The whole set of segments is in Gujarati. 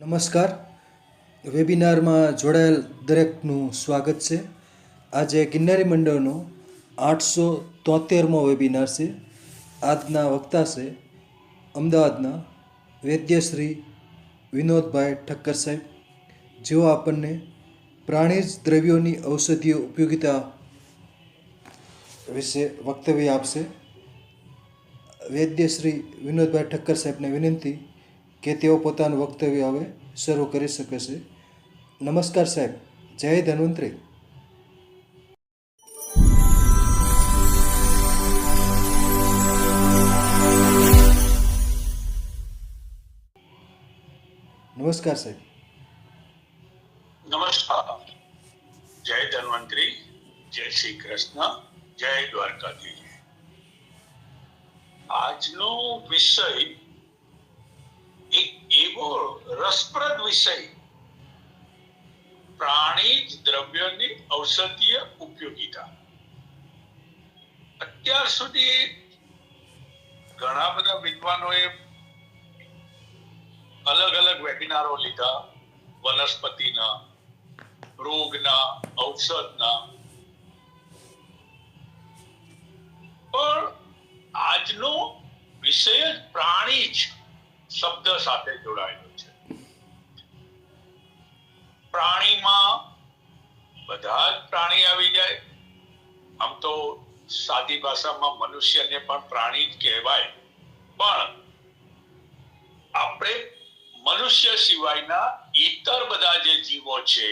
નમસ્કાર. વેબિનારમાં જોડાયેલ દરેકનું સ્વાગત છે. આજે ગિરનારી મંડળનો 873મો વેબિનાર છે. આજના વક્તા છે અમદાવાદના વૈદ્યશ્રી વિનોદભાઈ ઠક્કર સાહેબ, જેઓ આપણને પ્રાણીજ દ્રવ્યોની ઔષધીય ઉપયોગિતા વિશે વક્તવ્ય આપશે. વૈદ્યશ્રી વિનોદભાઈ ઠક્કર સાહેબને વિનંતી કે તેઓ પોતાનું વક્તવ્ય હવે શરૂ કરી શકે છે. નમસ્કાર સાહેબ. જય ધન્વંતરી. નમસ્કાર સાહેબ. નમસ્કાર. જય ધન્વંતરી, જય શ્રી કૃષ્ણ, જય દ્વારકાધીશ. આજનો વિષય એક એવો રસપ્રદ વિષય, પ્રાણીજ દ્રવ્યોની ઔષધીય ઉપયોગિતા. અત્યાર સુધી ઘણા બધા વિદ્વાનોએ અલગ અલગ વેબિનારો લીધા, વનસ્પતિના, રોગના, ઔષધના. પણ આજનો વિષય જ પ્રાણીજ શબ્દ સાથે જોડાયેલો છે. પ્રાણીમાં બધા જ પ્રાણી આવી જાય. આમ તો સાદી ભાષામાં મનુષ્યને પણ પ્રાણી જ કહેવાય, પણ આપણે મનુષ્ય સિવાયના ઇતર બધા જે જીવો છે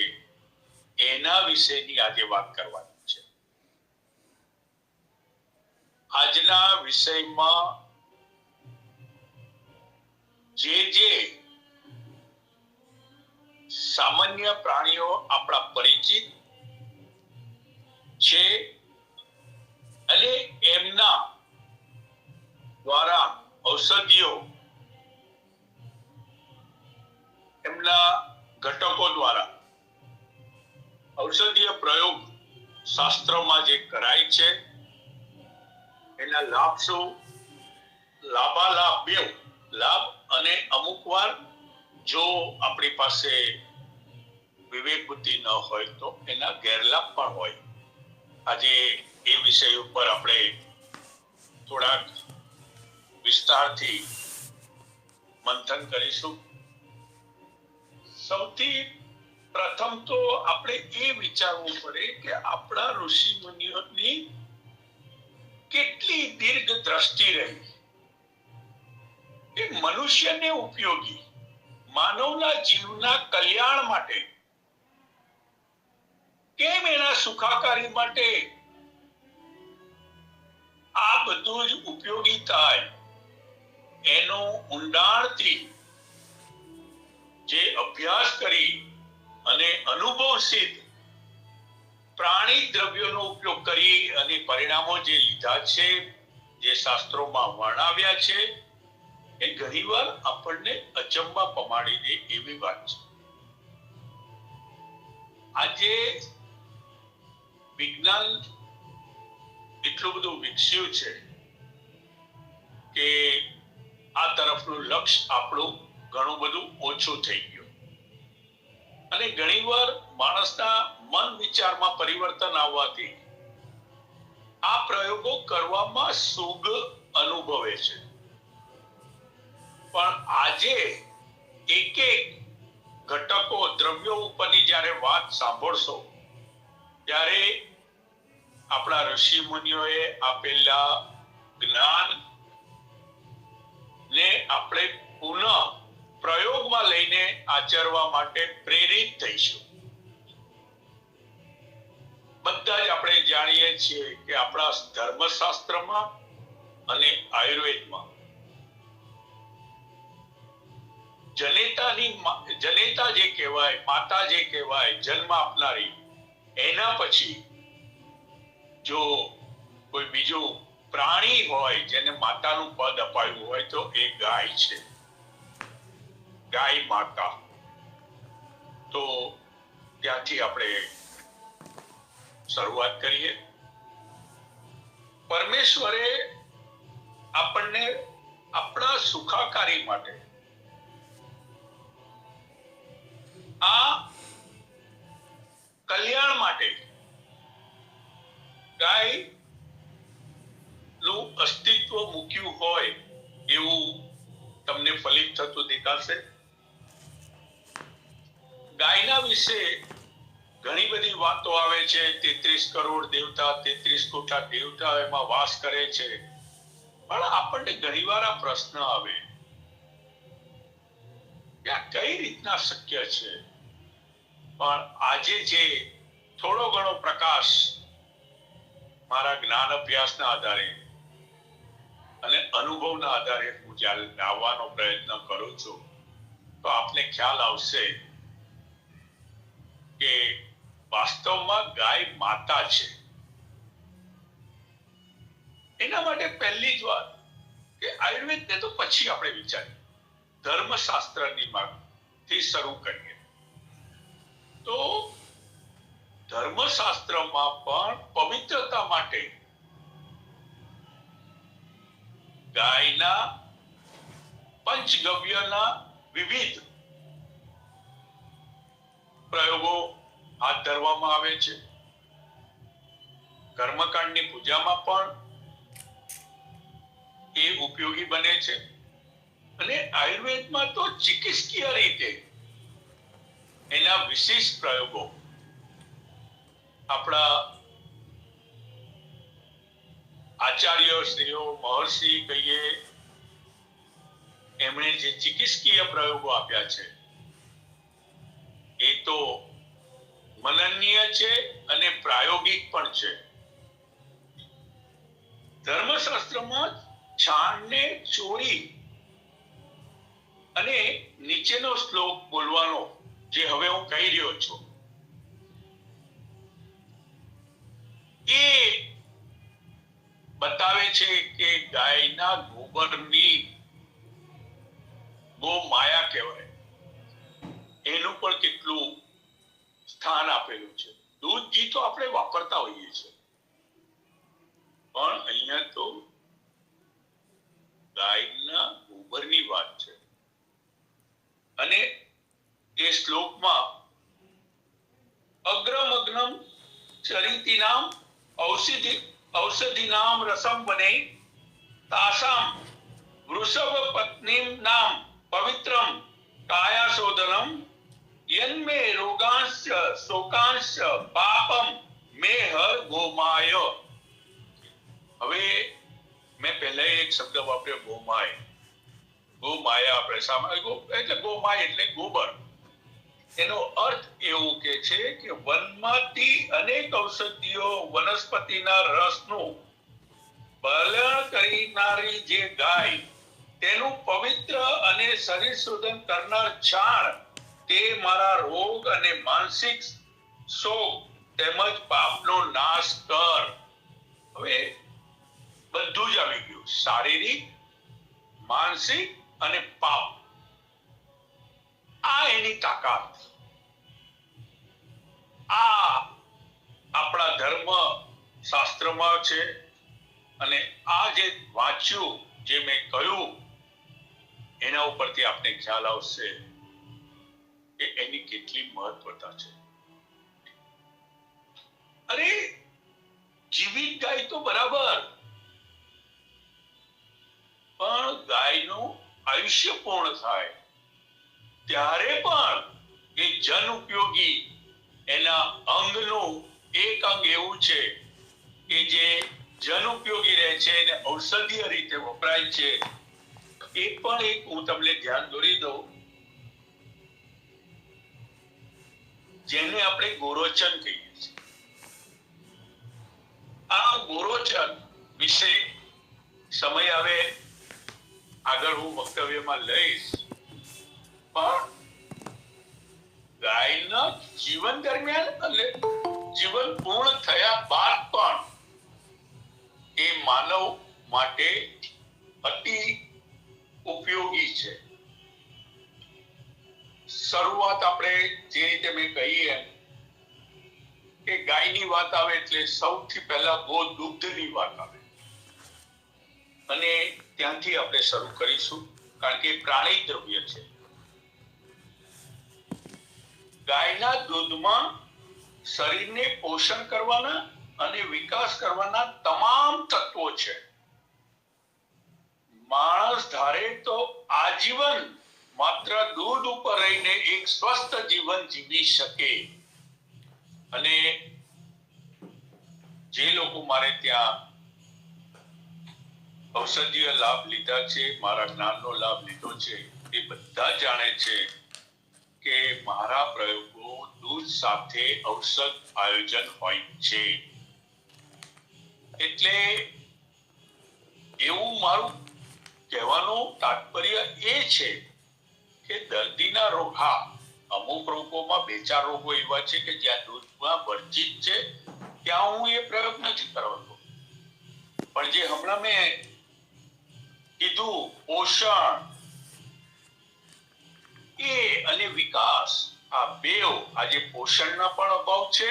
એના વિશેની આજે વાત કરવાની છે. આજના વિષયમાં જે સામાન્ય પ્રાણીઓ આપણા પરિચિત છે અને એમના દ્વારા ઔષધિઓ, એમના ઘટકો દ્વારા ઔષધીય પ્રયોગ શાસ્ત્રોમાં જે કરાય છે એના લાભ શું, લાભાલાભ બેવ, લાભ અને અમુક વાર જો આપણી પાસે વિવેક બુદ્ધિ ન હોય તો એના ગેરલાભ પણ હોય. આજે એ વિષય ઉપર આપણે થોડાક વિસ્તારથી મંથન કરીશું. સૌથી પ્રથમ તો આપણે એ વિચારવું પડે કે આપણા ઋષિ મુનિઓની કેટલી દીર્ઘ દ્રષ્ટિ રહી કે મનુષ્યને ઉપયોગી, માનવના જીવના કલ્યાણ માટે, કેમ એના સુખાકારી માટે આ બધું જ ઉપયોગી થાય, એનો ઊંડાણથી જે અભ્યાસ કરી અને અનુભવ સિદ્ધ પ્રાણી દ્રવ્યોનો ઉપયોગ કરી અને પરિણામો જે લીધા છે, જે શાસ્ત્રોમાં વર્ણવ્યા છે, એ ઘણીવાર આપણને અચંબા પમાડી દે એવી વાત છે. આજે વિજ્ઞાન એટલું બધું વિકસ્યું છે કે આ તરફનું લક્ષ્ય આપણું ઘણું બધું ઓછું થઈ ગયું અને ઘણીવાર માણસના મન વિચારમાં પરિવર્તન આવવાથી આ પ્રયોગો કરવામાં સુગ અનુભવે છે. પણ આજે એક એક ઘટકો, દ્રવ્યો ઉપરની જ્યારે વાત સાંભળશો ત્યારે આપણા ઋષિ મુનિઓએ આપેલા જ્ઞાન ને આપણે પુનઃ પ્રયોગમાં લઈને આચરવા માટે પ્રેરિત થઈશું. બધા જ આપણે જાણીએ છીએ કે આપણા ધર્મશાસ્ત્રમાં અને આયુર્વેદમાં જનેતા જે કહેવાય, માતા જે કહેવાય, જન્મ આપનારી, એના પછી જો કોઈ બીજું પ્રાણી હોય જેને માતાનું પદ અપાયું હોય તો એ ગાય છે, ગાય માતા. તો ત્યાંથી આપણે શરૂઆત કરીએ. પરમેશ્વરે આપણને આપણા સુખાકારી માટે અસ્તિત્વ મૂક્યું હોય એવું તમને ફલિત થતું દેખાશે. ગાયના વિશે ઘણી બધી વાતો આવે છે. 33 કરોડ દેવતા, 33 કોટા દેવતા એમાં વાસ કરે છે. પણ આપણને ઘણીવાર આ પ્રશ્ન આવે કે આ કઈ રીતના શક્ય છે. પણ આજે જે થોડો ઘણો પ્રકાશ મારા જ્ઞાન અભ્યાસના આધારે અને અનુભવના આધારે હું જ્યારે લાવવાનો પ્રયત્ન કરું છું તો આપને ખ્યાલ આવશે કે વાસ્તવમાં ગાય માતા છે. એના માટે પહેલી જ વાત કે આયુર્વેદને તો પછી આપણે વિચારીએ, ધર્મશાસ્ત્રની માંથી શરૂ કરીએ તો ધર્મશાસ્ત્રમાં પણ પવિત્રતા માટે ગાયના પંચગવ્યના વિવિધ પ્રયોગો હાથ ધરવામાં આવે છે. કર્મકાંડની પૂજામાં પણ એ ઉપયોગી બને છે. અને આયુર્વેદમાં તો ચિકિત્સકીય રીતે એના વિશેષ પ્રયોગો આપણા આચાર્ય શ્રીઓ, મહર્ષિ કહીએ, એમણે જે ચિકિત્સકીય પ્રયોગો આપ્યા છે એ તો મનનીય છે અને પ્રાયોગિક પણ છે. ધર્મશાસ્ત્રમાં છાણને ચોરી અને નીચેનો શ્લોક બોલવાનો જે હવે હું કહી રહ્યો છું એ બતાવે છે કે ગાયના ગોબરની ગો માયા કહેવાય એનું પણ કેટલું સ્થાન આપેલું છે. દૂધ ઘી તો આપણે વાપરતા હોઈએ છીએ પણ અહીંયા તો ગાયના ગોબરની વાત છે. અને એ શ્લોકમાં અગ્રમગ્નમ ચરિતિનામ ઔષધિનામ રસમ બને તાસામ વૃષભ પત્નીમ નામ પવિત્રમ કાયાશોધનમ યન્મે રોગાંશ શોકાંશ પાપમ મે હર ગોમાય. હવે મેં પહેલા એક શબ્દ વાપર્યો ગોમાય. ગોમાયા આપણે સામાન્ય એટલે ગોમાય એટલે ગોબર. એનો અર્થ એવું કે છે કે વનમાંથી અનેક ઔષધિઓ વનસ્પતિના રસનું બલણ કરનારી જે ગાય તેનું પવિત્ર અને શરીર શોધન કરનાર છાણ તે મારા રોગ અને માનસિક શોક તેમજ પાપનો નાશ કર. હવે બધું જ આવી ગયું, શારીરિક, માનસિક અને પાપ. આ એની તાકાત. આ આપણા ધર્મ શાસ્ત્રમાં છે. અને આ જે વાંચ્યું, જે મેં કહ્યું, એના ઉપરથી આપને ખ્યાલ આવશે કે એની કેટલી મહત્વતા છે. અરે જીવિત ગાય તો બરાબર, પણ ગાયનું આયુષ્ય પૂર્ણ થાય ત્યારે પણ એ જન ઉપયોગી એના અંગનું એક અંગ એવું છે કે જે જન ઉપયોગી રહે છે અને ઔષધીય રીતે વપરાય છે. એ પણ એક હું તમને ધ્યાન દોરી દઉં, જેને આપણે ગોરોચન કહીએ છીએ. આ ગોરોચન વિશે સમય આવે આગળ હું વક્તવ્યમાં લઈશ. પણ ગાયના જીવન દરમિયાન એટલે જીવન પૂર્ણ થયા બાદ પણ એ માનવ માટે અતિ ઉપયોગી છે. શરૂઆત આપણે જે રીતે મેં કહી એમ કે ગાયની વાત આવે એટલે સૌથી પહેલા ગોદુગ્ધની વાત આવે અને ત્યાંથી આપણે શરૂ કરીશું, કારણ કે પ્રાણી દ્રવ્ય છે. ગાયના દૂધમાં શરીરને પોષણ કરવાના અને વિકાસ કરવાના તમામ તત્વો છે. માણસ ધારે તો આજીવન માત્ર દૂધ ઉપર રહીને એક સ્વસ્થ જીવન જીવી શકે. અને જે લોકો મારે ત્યાં ઔષધીય લાભ લીધા છે, મારા જ્ઞાનનો લાભ લીધો છે, એ બધા જાણે છે કે મારા પ્રયોગો દૂધ સાથે ઔષધ આયોજન હોય છે. એટલે એવું મારું કહેવાનું તાત્પર્ય એ છે કે દર્દીના રોગ, હા, અમુક રોગોમાં 2-4 રોગો એવા છે કે જ્યાં દૂધમાં વર્જિત છે, ત્યાં હું એ પ્રયોગ નથી કરવાનો. પણ જે હમણાં મેં કીધું, પોષણ એ અને વિકાસ, આ બેવ, આજે પોષણના પણ અભાવ છે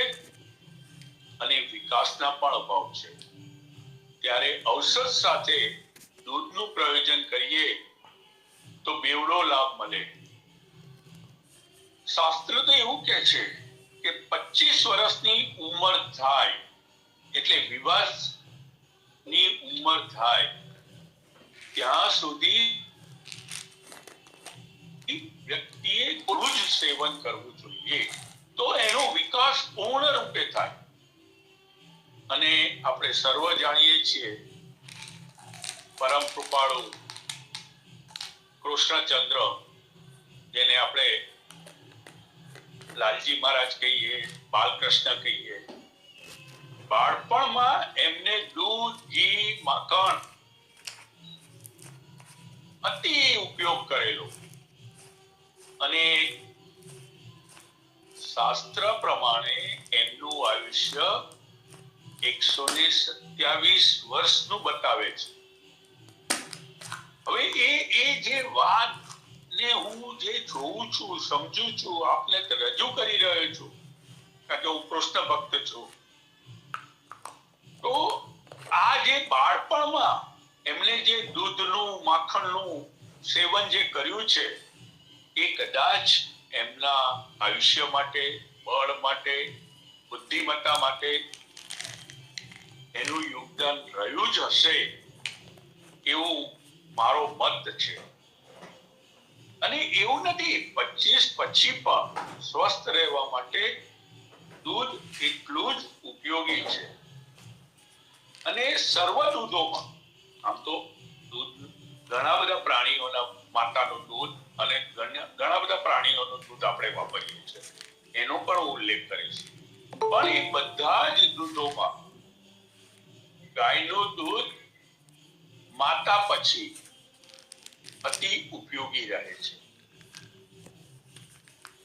અને વિકાસના પણ અભાવ છે. ત્યારે ઔષધ સાથે દૂધનું પ્રયોજન કરીએ તો બેવડો લાભ મળે. શાસ્ત્ર તો એવું કહે છે કે 25 વર્ષની ઉંમર થાય એટલે વિવાહની ઉંમર થાય ત્યાં સુધી વ્યક્તિએ થોડું જ સેવન કરવું જોઈએ, તો એનો વિકાસ પૂર્ણ રૂપે થાય. અને આપણે સર્વ જાણીએ છીએ પરમ કૃપાળુ કૃષ્ણચંદ્ર, જેને આપણે લાલજી મહારાજ કહીએ, બાલકૃષ્ણ કહીએ, બાળપણમાં એમને દૂધ, ઘી, માખણ અતિ ઉપયોગ કરેલો. અને શાસ્ત્ર પ્રમાણે એમનું આયુષ્ય 127 વર્ષનું બતાવે છે. હવે એ જે વાત ને હું જે જોઉં છું, સમજું છું, આપને રજૂ કરી રહ્યો છું, કારણ કે હું કૃષ્ણ ભક્ત છું, તો આ જે બાળપણમાં એમને જે દૂધનું, માખણનું સેવન જે કર્યું છે, એ કદાચ એમના આયુષ્ય માટે, બળ માટે, બુદ્ધિમત્તા માટે એનું યોગદાન રહ્યું જ હશે એવું મારો મત છે. અને એવું નથી, 25 પછી પણ સ્વસ્થ રહેવા માટે દૂધ એટલું જ ઉપયોગી છે. અને સર્વ દૂધોમાં, આમ તો દૂધ ઘણા બધા પ્રાણીઓના માતાનું દૂધ અને ઘણા બધા પ્રાણીઓનું દૂધ આપણે વાપરીએ છીએ, એનો પણ ઉલ્લેખ કરીશ. પણ એ બધા જ દૂધોમાં ગાયનું દૂધ માતા પછી અતિ ઉપયોગી રહે છે.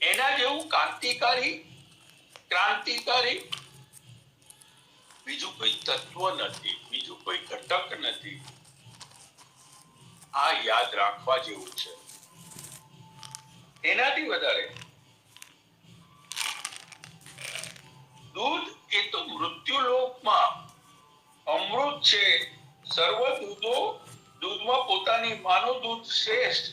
એના જેવું ક્રાંતિકારી બીજું કોઈ તત્વ નથી, બીજું કોઈ ઘટક નથી. આ યાદ રાખવા જેવું છે. એનાથી વધારે દૂધ એ તો મૃત્યુલોકમાં અમૃત છે. સર્વ દૂધમાં પોતાની માનું દૂધ શ્રેષ્ઠ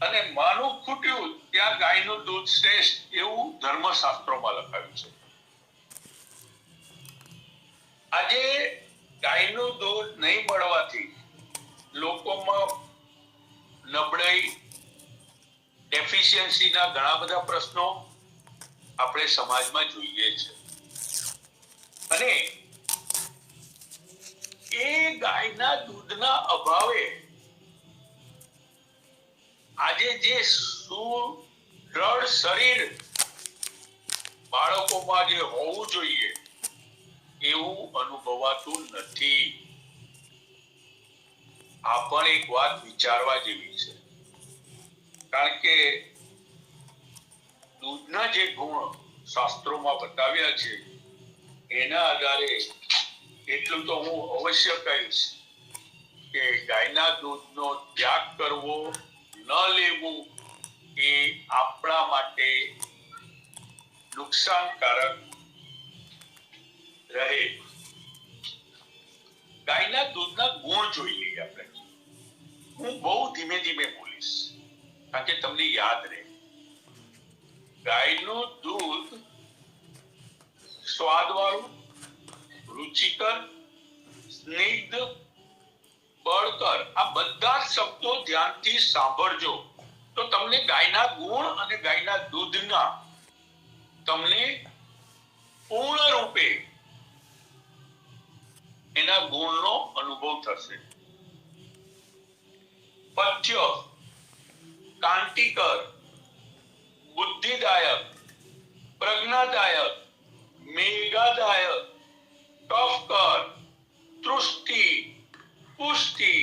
અને માનું ખૂટ્યું ત્યાં ગાયનું દૂધ શ્રેષ્ઠ, એવું ધર્મશાસ્ત્રોમાં લખાયું છે. આજે ગાયનું દૂધ નહીં મળવાથી લોકોમાં નબળાઈ, ડેફિશિયન્સીના ઘણા બધા પ્રશ્નો આપણે સમાજમાં જોઈએ છે. અને એ ગાયના દૂધના અભાવે આજે જે સુદૃઢ શરીર બાળકોમાં જે હોવું જોઈએ એવું અનુભવાતું નથી. આ પણ એક વાત વિચારવા જેવી છે. કારણ કે દૂધના જે ગુણ શાસ્ત્રોમાં બતાવ્યા છે, એના આધારે એટલું તો હું અવશ્ય કહીશ કે ગાયના દૂધનો ત્યાગ કરવો, ન લેવું, એ આપણા માટે નુકસાનકારક રહે. ગાયના દૂધના ગુણ જોઈ લઈએ આપણે. હું બહુ ધીમે ધીમે બોલીશ કારણ કે તમને યાદ રહે. ગાયનું દૂધ સ્વાદવાળું, રુચિકર, સ્નિગ્ધ, બળકર, આ બધા જ શબ્દો ધ્યાનથી સાંભળજો તો તમને ગાયના ગુણ અને ગાયના દૂધના તમને પૂર્ણ રૂપે એના ગુણનો અનુભવ થશે. પથ્ય, કાંતિકર, બુદ્ધિદાયક, પ્રજ્ઞાદાયક, મેઘાદાયક, કફકર, તૃષ્ટિ, પુષ્ટિ,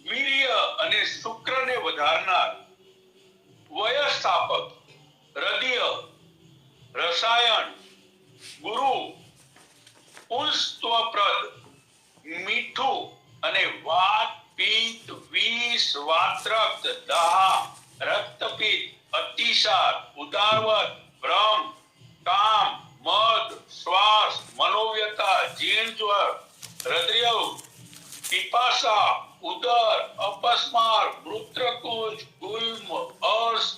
વીર્ય અને શુક્રને વધારનાર, વયસ્થાપક, હૃદય, રસાયણ, ગુરુ, પુંસ્ત્વપ્રદ, મીઠું અને વાત, પિત્ત, વિષ, વાત્રક્ત, દાહ, રક્તપિત્ત, અતિસાર, ઉદારવત, ભ્રમ, કામ, મદ, શ્વાસ, મનોવ્યથા, જીર્ણજ્વર, હૃદયરોગ, પિપાસા, ઉદર, અપસ્માર, મૂત્રકુજ, ગુલ્મ, અર્શ,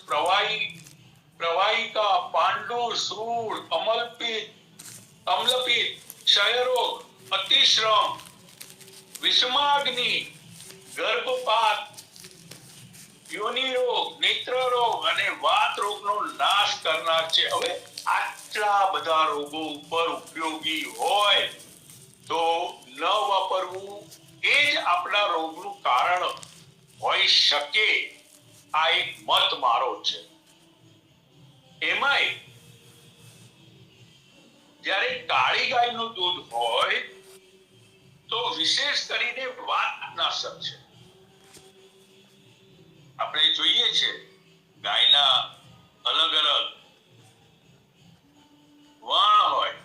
પ્રવાહિકા, પાંડુ, શૂળ, અમ્લપિત્ત, ક્ષયરોગ, અતિશ્રમ, વિષમાગ્નિ, ગર્ભપાત, યોનિરોગ, નેત્રરોગ અને વાત રોગનો નાશ કરનાર છે. હવે આટલા બધા રોગો ઉપર ઉપયોગી હોય તો ન વાપરવું એ જ આપણા રોગનું કારણ હોઈ શકે. આ એક મત મારો છે. એમાંય જ્યારે કાળી ગાયનું દૂધ હોય તો વિશેષ કરીને વાતનાશક છે. આપણે જોઈએ છે ગાયના અલગ અલગ વર્ણ હોય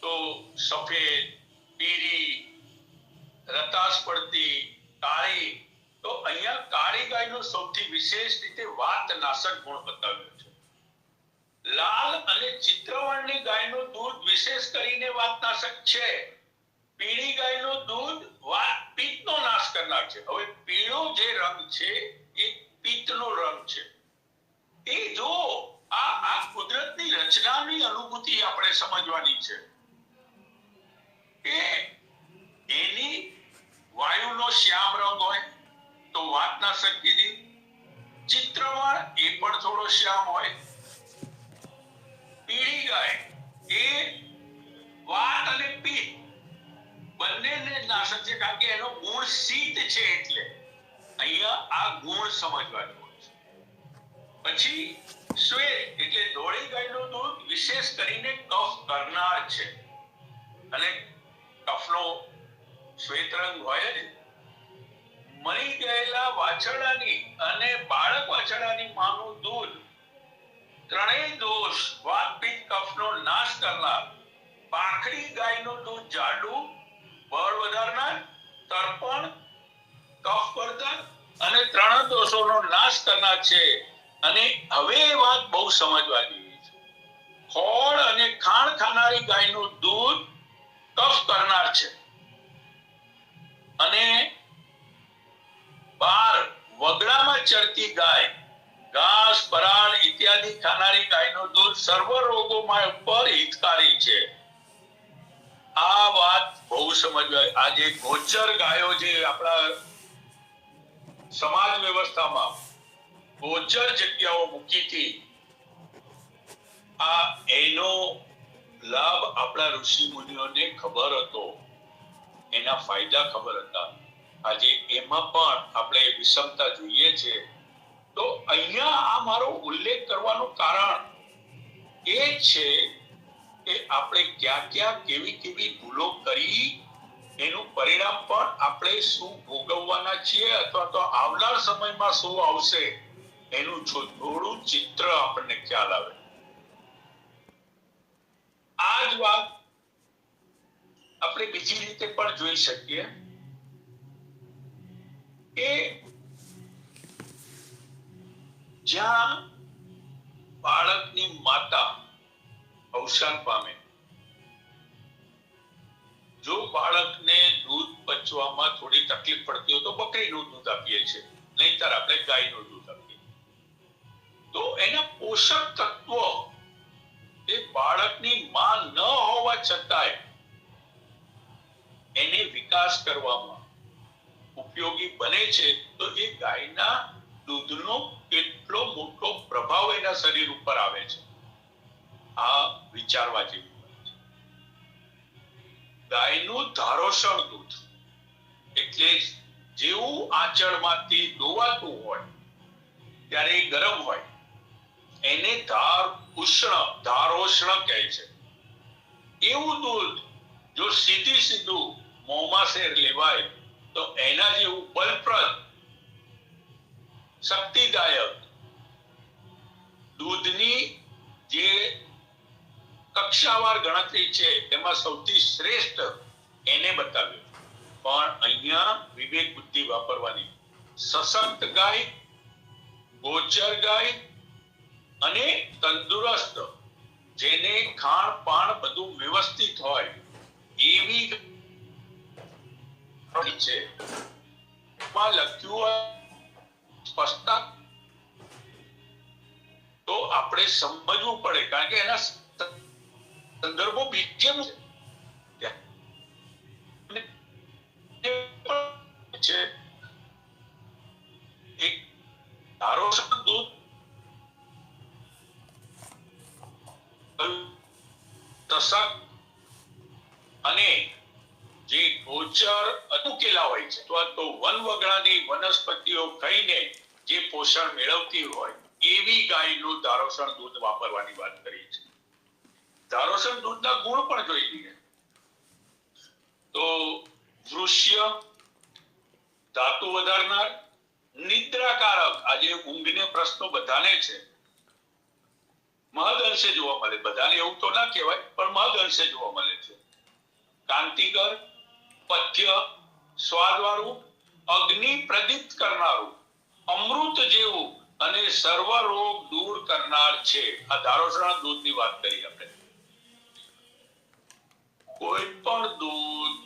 તો સફેદ, પીળી, રતાશ પડતી, કાળી. તો અહીંયા કાળી ગાયનો સૌથી વિશેષ રીતે વાતનાશક ગુણ બતાવ્યો છે. લાલ અને ચિત્રવર્ણની ગાયનું દૂધ વિશેષ કરીને વાતનાશક છે. પીળી ગાયનું દૂધ વાત પિત્તનો નાશ કરનાર છે. હવે પીળો જે રંગ છે એ પિત્તનો રંગ છે. એ જો આ કુદરતની રચનાની અનુભૂતિ આપણે સમજવાની છે કે એની વાયુનો શ્યામ રંગ હોય તો વાતનાશક કીધી, ચિત્રવર્ણ એ પણ થોડો શ્યામ હોય. પીળી ગાય એ વાત અને પિત્ત બંનેને નાશક છે કારણ કે એનો ગુણ શીત છે. એટલે અહીંયા આ ગુણ સમજવાનો છે. પછી શ્વેત એટલે ધોળી ગાયનું દૂધ વિશેષ કરીને કફ કરનાર છે અને કફનો શ્વેત રંગ હોય જ. મરી ગયેલા વાછરડાની અને બાળક વાછરડાની માનું દૂધ ત્રણેય દોષ વાત, પિત્ત, કફનો નાશ કરનાર. પાંખડી ગાયનું દૂધ જાડું, બળ વધારનાર, તર્પણ, કફવર્ધક અને ત્રણ દોષોનો નાશ કરનાર છે. અને હવે એ વાત બહુ સમજવા જેવી છે. ખોળ અને ખાણ ખાનારી ગાયનું દૂધ કફ કરનાર છે અને વગડામાં ચરતી ગાય, ઘાસ, પરાળ ઇત્યાદિ ખાનારી ગાયનું દૂધ સર્વ રોગોમાં ઉપર હિતકારી છે. આ વાત બહુ સમજવા. આ જે ગોચર ગાયો જે આપણા સમાજ વ્યવસ્થામાં ગોચર જગ્યાઓ મૂકી હતી, આ એનો લાભ આપણા ઋષિ મુનિઓને ખબર હતો, એના ફાયદા ખબર હતા. આજે એમાં પણ આપણે વિષમતા જોઈએ છે. તો અહીંયા આ મારો ઉલ્લેખ કરવાનું કારણ એ છે કે આપણે ક્યાં ક્યાં કેવી કેવી ભૂલો કરી, એનું પરિણામ પણ આપણે શું ભોગવવાના છીએ અથવા તો આવનાર સમયમાં શું આવશે એનું થોડું ચિત્ર આપણને ખ્યાલ આવે. આ જ વાત આપણે બીજી રીતે પણ જોઈ શકીએ કે જ્યાં બાળકની માતા અવસાન પામે, જો બાળકને દૂધ પચવામાં થોડી તકલીફ પડતી હોય તો બકરીનું દૂધ આપીએ છીએ, નહીતર આપણે ગાયનું દૂધ આપીએ. તો એના પોષક તત્વો એ બાળકની માં ન હોવા છતાંય એને વિકાસ કરવામાં ઉપયોગી બને છે, તો એ ગાયના દૂધનો કેટલો મોટો પ્રભાવ એના શરીર ઉપર આવે છે, આ વિચારવા જેવી વાત છે. ગાયનું ધારોષણ દૂધ એટલે જેવું આંચળમાંથી દોવાતું હોય ત્યારે એ ગરમ હોય, એને ધારોષ્ણ કહે છે. એવું દૂધ જો સીધું મોંમાં શેર લેવાય તો એના જેવું બલપ્રદ, શક્તિદાયક દૂધની જે કક્ષાવાર ગણતરી છે એમાં સૌથી શ્રેષ્ઠ એને બતાવ્યું. પણ અહીંયા વિવેક બુદ્ધિ વાપરવાની. સશક્ત ગાય, ગોચર ગાય અને તંદુરસ્ત, જેને ખાણ પાણ બધું વ્યવસ્થિત હોય એવી છે. માં લખ્યું સ્પષ્ટતા તો આપણે સમજવું પડે, કારણ કે એના સંદર્ભો બીજે છે. એક ધારો દૂધ અને જે ગોચર અનુકેલા હોય છે અથવા તો વનવગડાની વનસ્પતિઓ ખાઈને જે પોષણ મેળવતી હોય એવી ગાયનું ધારોષણ દૂધ વાપરવાની વાત કરી છે. ધારોષણ દૂધના ગુણ પણ જોઈ લઈએ તો દૃશ્ય, ધાતુ વધારનાર, નિદ્રાકારક. આજે ઊંઘને પ્રશ્નો બધાને છે, મહદ અંશે જોવા મળે. બધાને એવું તો ના કહેવાય, પણ મહદ અંશે જોવા મળે છે. કાંતિકર, પથ્ય, સ્વાદવાળું, અગ્નિ પ્રદીપ્ત કરનારું, અમૃત જેવું અને સર્વ રોગ દૂર કરનાર છે. આ ધારોષણ દૂધની વાત કરી આપણે. કોઈ પણ દૂધ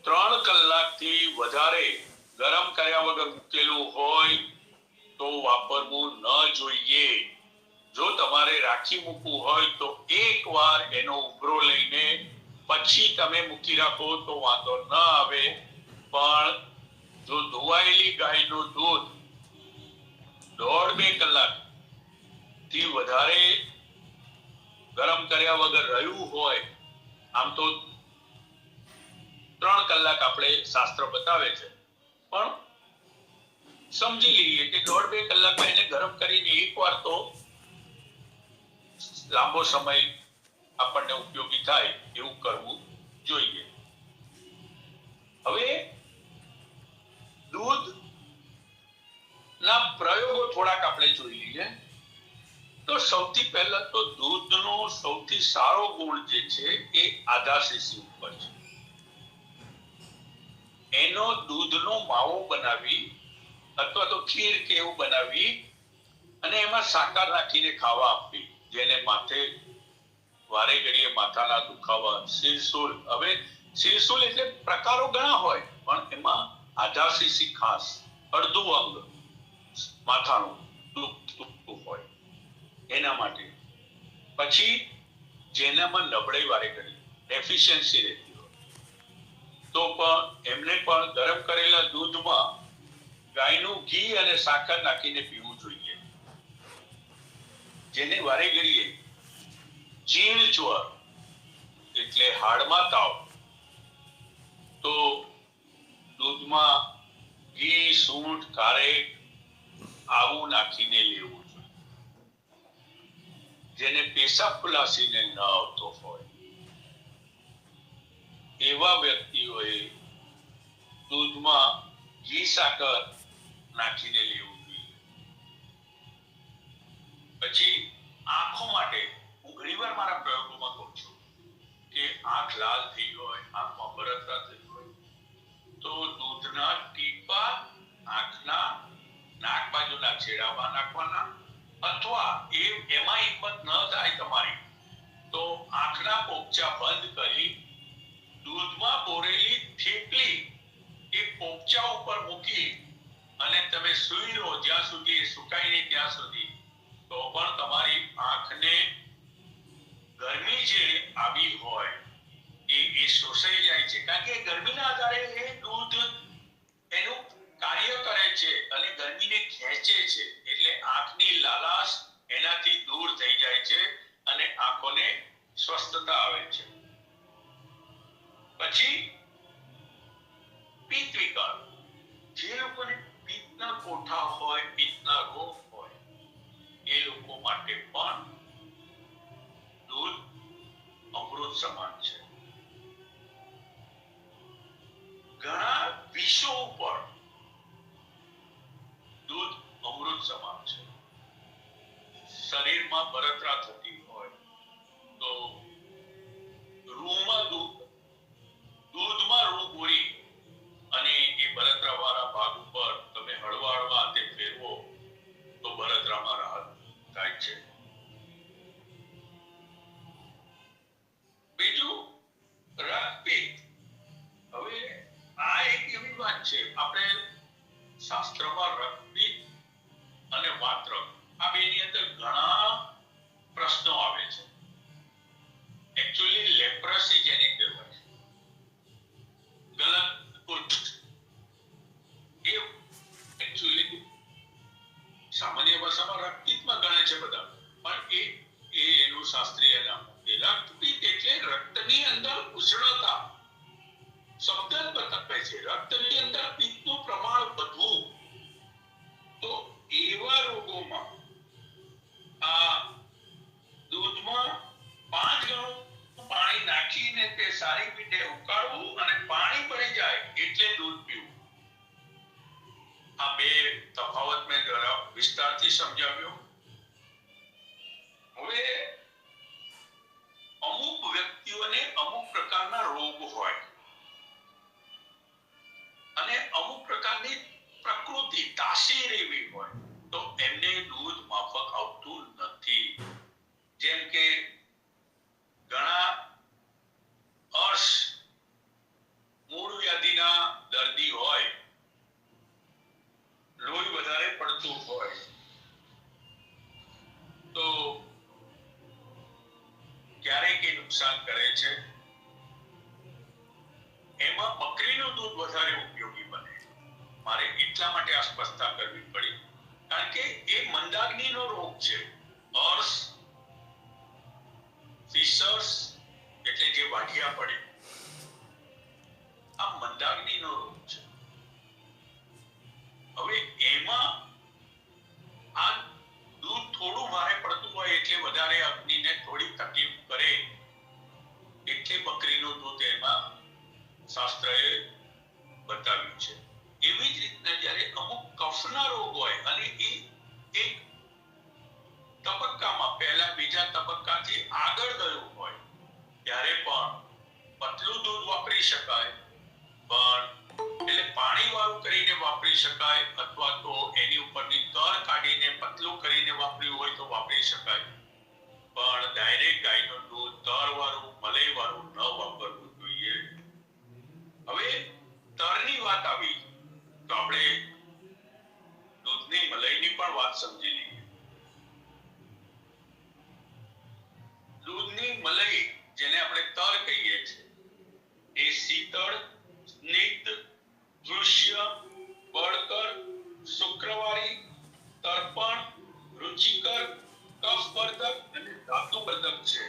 3 કલાકથી વધારે ગરમ કર્યા વગર મૂકેલું હોય તો વાપરવું ન જોઈએ. જો તમારે રાખી મૂકવું હોય તો એકવાર એનો ઉભરો લઈને પછી તમે મૂકી રાખો તો વાંધો ન આવે. પણ જો ધોવાયેલી ગાયનું દૂધ 1.5-2 કલાક થી વધારે ગરમ કર્યા વગર રહ્યું હોય, આમ તો 3 કલાક આપણે શાસ્ત્ર બતાવે છે, પણ સમજી લઈએ કે 1.5-2 કલાકમાં એને ગરમ કરીને એકવાર તો લાંબો સમય આપણને ઉપયોગી થાય એવું કરવું જોઈએ. હવે દૂધ ના પ્રયોગો થોડાક આપણે જોઈ લઈએ તો સૌથી પહેલા તો દૂધનો સૌથી સારો ગુણ જે છે એ આધાશીશી ઉપર છે. એનો દૂધનો માવો બનાવી અથવા તો ખીર કે એવું બનાવી અને એમાં સાકર નાખીને ખાવા આપવી, જેને માથે વારે ઘડીએ માથાના દુખાવા, શિરસુલ. હવે શિરસુલ એટલે પ્રકારો ઘણા હોય, પણ એમાં આધાશીશી ખાસ અડધું અંગ માથાનું દુખતું હોય એના માટે. પછી જેનામાં નબળાઈ વારે ઘડી ડેફિશિયન્સી રહેતી હોય તો પણ એમને પણ ગરમ કરેલા દૂધમાં ગાયનું ઘી અને સાકર નાખીને પીવું જોઈએ. જેને વારે ઘડીએ જીણ જ્વર એટલે હાડમાં તાવ, તો દૂધમાં ઘી, સૂંઠ, ખારેક આવું નાખીને લેવું જોઈએ. જેને પેશાબ ખુલાસીને ન આવતો હોય એવા વ્યક્તિઓએ દૂધમાં ઘી સાકર નાખીને લેવું જોઈએ. પછી આંખો માટે હું ઘણીવાર મારા પ્રયોગોમાં કહું છું કે આંખ લાલ થઈ હોય, આંખમાં બળતરા થઈ હોય તો દૂધના ટીપા આંખના નાક બાજુના છેડામાં નાખવાના, અથવા એમાં હિંમત ન થાય તમારી તો આંખના પોપચા બંધ કરી દૂધમાં બોરેલી થેપલી એ પોપચા ઉપર મૂકી અને તમે સૂઈ રહો જ્યાં સુધી એ સુકાય નહીં ત્યાં સુધી, તો પણ તમારી આંખને ગરમી જે આવી હોય એ શોષાઈ જાય છે, કારણ કે ગરમીના આધારે એ દૂધ એનું કાર્ય કરે છે અને ગરમીને ખેંચે છે, એટલે આંખની લાલાશ એનાથી દૂર થઈ જાય છે અને આંખોને સ્વસ્થતા આવે છે. પછી પિત્ત વિકાર. જે લોકોને પિત્તના કોઠા હોય, પિત્તના રોગ હોય, એ લોકો માટે પણ દૂધ અમૃત સમાન છે. ઘણા વિષો ઉપર દૂધ અમૃત સમાન છે. શરીરમાં બળતરા થતી હોય તો દૂધમાં રૂ બોળી અને એ બળતરા વાળા ભાગ ઉપર તમે હળવા હાથે ફેરવો તો બળતરામાં રાહત થાય છે. બીજું રક્તપિત્ત. હવે આ એક એવી વાત છે, આપણે શાસ્ત્રમાં રક્તપિત્ત અને વાતરક્ત આ બેની અંદર ઘણા પ્રશ્નો આવે છે. એકચ્યુઅલી લેપ્રસી જેને કહેવાય છે, ગલત કુષ્ઠ, એ એકચ્યુઅલી સામાન્ય ભાષામાં રક્તપિત્તમાં ગણે છે બધા, પણ એનું શાસ્ત્રીય નામ છે. રક્તપિત્ત એટલે રક્તની અંદર ઉષ્ણતા. શબ્દ જ બતાવે છે રક્તની અંદર પિત્તનું પ્રમાણ વધવું. તો એવા રોગોમાં આ દૂધમાં 5 ગણું પાણી નાખીને તે સારી રીતે ઉકાળવું અને પાણી બની જાય એટલે દૂધ પીવું. આ બે તફાવત મેં જરા વિસ્તારથી સમજાવ્યો. હવે અમુક વ્યક્તિઓને અમુક પ્રકારના રોગ હોય અને અમુક પ્રકારની પ્રકૃતિ તાસીર એવી હોય તો એમને દૂધ માફક આવતું નથી. જેમ કે ઘણા અર્શ મૂળ વ્યાધિના દર્દી હોય, લોહી વધારે પડતું હોય તો ક્યારેક એ નુકસાન કરે છે. એમાં બકરીનું દૂધ વધારે ઉપયોગી બને. મારે એટલા માટે આ સ્પષ્ટતા કરવી પડી, કારણ કે એ મંદાગ્નિનો રોગ છે. અર્શ, ફિશર્સ એટલે જે વાઢિયા પડે, આ મંદાગ્નિનો રોગ છે. હવે એમાં આ દૂધ થોડું ભારે પડતું હોય એટલે વધારે અગ્નિને થોડી તકલીફ કરે, એટલે બકરીનું દૂધ એમાં શાસ્ત્રએ બતાવ્યું છે. એવી જ રીતના જ્યારે અમુક કફના રોગ હોય અને એ એક તબક્કામાં પહેલા બીજા તબક્કાથી આગળ ગયું હોય ત્યારે પણ પતલું દૂધ વાપરી શકાય, પણ એટલે પાણી વાળું કરીને વાપરી શકાય, અથવા તો એની ઉપરની તર કાઢીને પતલું કરીને વાપર્યું હોય તો વાપરી શકાય, પણ ડાયરેક્ટ ગાયનું દૂધ તર વાળું મલાઈ વાળું ન વાપરવું જોઈએ. હવે તરની વાત આવી તો આપણે દૂધની મલાઈની પણ વાત સમજી લઈએ. દૂધની મલાઈ જેને આપણે તર કહીએ છીએ, એ શીતળ, સ્નિગ્ધ, દૃશ્ય, બળકર, શુક્રવારી, તર્પણ, રુચિકર, કફવર્ધક અને ધાતુવર્ધક છે.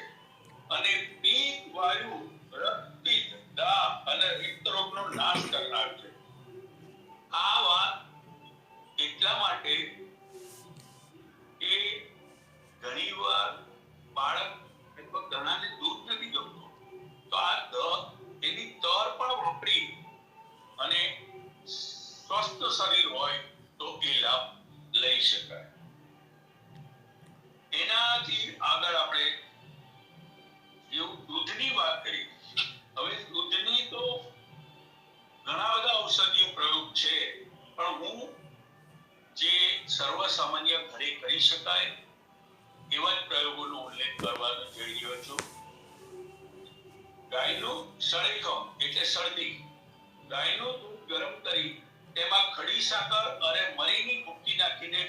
અને પિત્ત, વાયુ, રક્તપિત્ત, દાહ અને રિક્ત રોગનો નાશ કરનાર છે. આ વાત એટલા માટે કે ઘણીવાર બાળક અથવા ઘણાને દૂધ નથી ગમતું, તો આ એની તર પણ વાપરી અને સ્વસ્થ શરીર હોય તો એ લાભ લઈ શકાય. એનાથી આગળ આપણે દૂધની વાત કરી. હવે દૂધની તો ઘણા બધા ઔષધીય પ્રયોગ છે, પણ હું જે સર્વસામાન્ય ઘરે કરી શકાય એવા જ પ્રયોગોનો ઉલ્લેખ કરવાનો જઈ રહ્યો છું. ગાયનું સળેખમ એટલે શરદી. ગાયનું દૂધ ગરમ કરી તેમાં ખડી સાકર અને મરીની ભૂકી નાખીને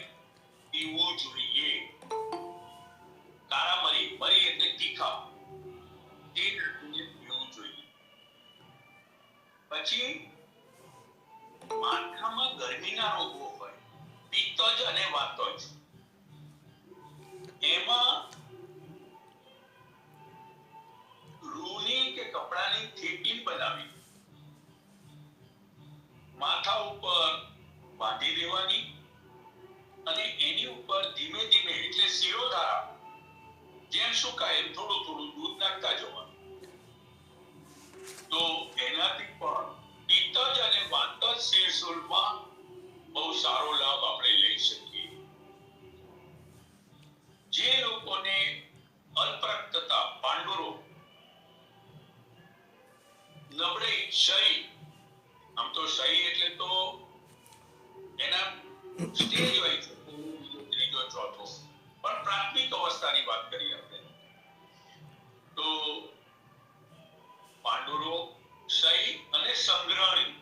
પીવું જોઈએ. કાળા મરી એટલે તીખા, તે નાખીને પીવું જોઈએ. પછી માથામાં ગરમીના રોગો હોય, પિત્તજ અને વાતજ. એમાં રૂની કે કપડાની થેપી બનાવી માથા ઉપર બાંધી દેવાની અને એની ઉપર ધીમે ધીમે એટલે શિરોધારા જેમ સુકાય એમ થોડું થોડું દૂધ નાખતા જવાનું. તો એનાથી પણ પિત્તજ અને વાતજ શિરશૂળમાં બહુ સારો લાભ આપણે લઈ શકીએ. જે લોકોને અલ્પરક્તતા, પાંડુરોગ, નબળાઈ, ક્ષય, આમ તો ક્ષય એટલે તો એના સ્ટેજ હોય છે, ત્રીજો ચોથો, પણ પ્રાથમિક અવસ્થાની વાત કરીએ આપણે તો પાંડુરોગ, ક્ષય અને સંગ્રહણી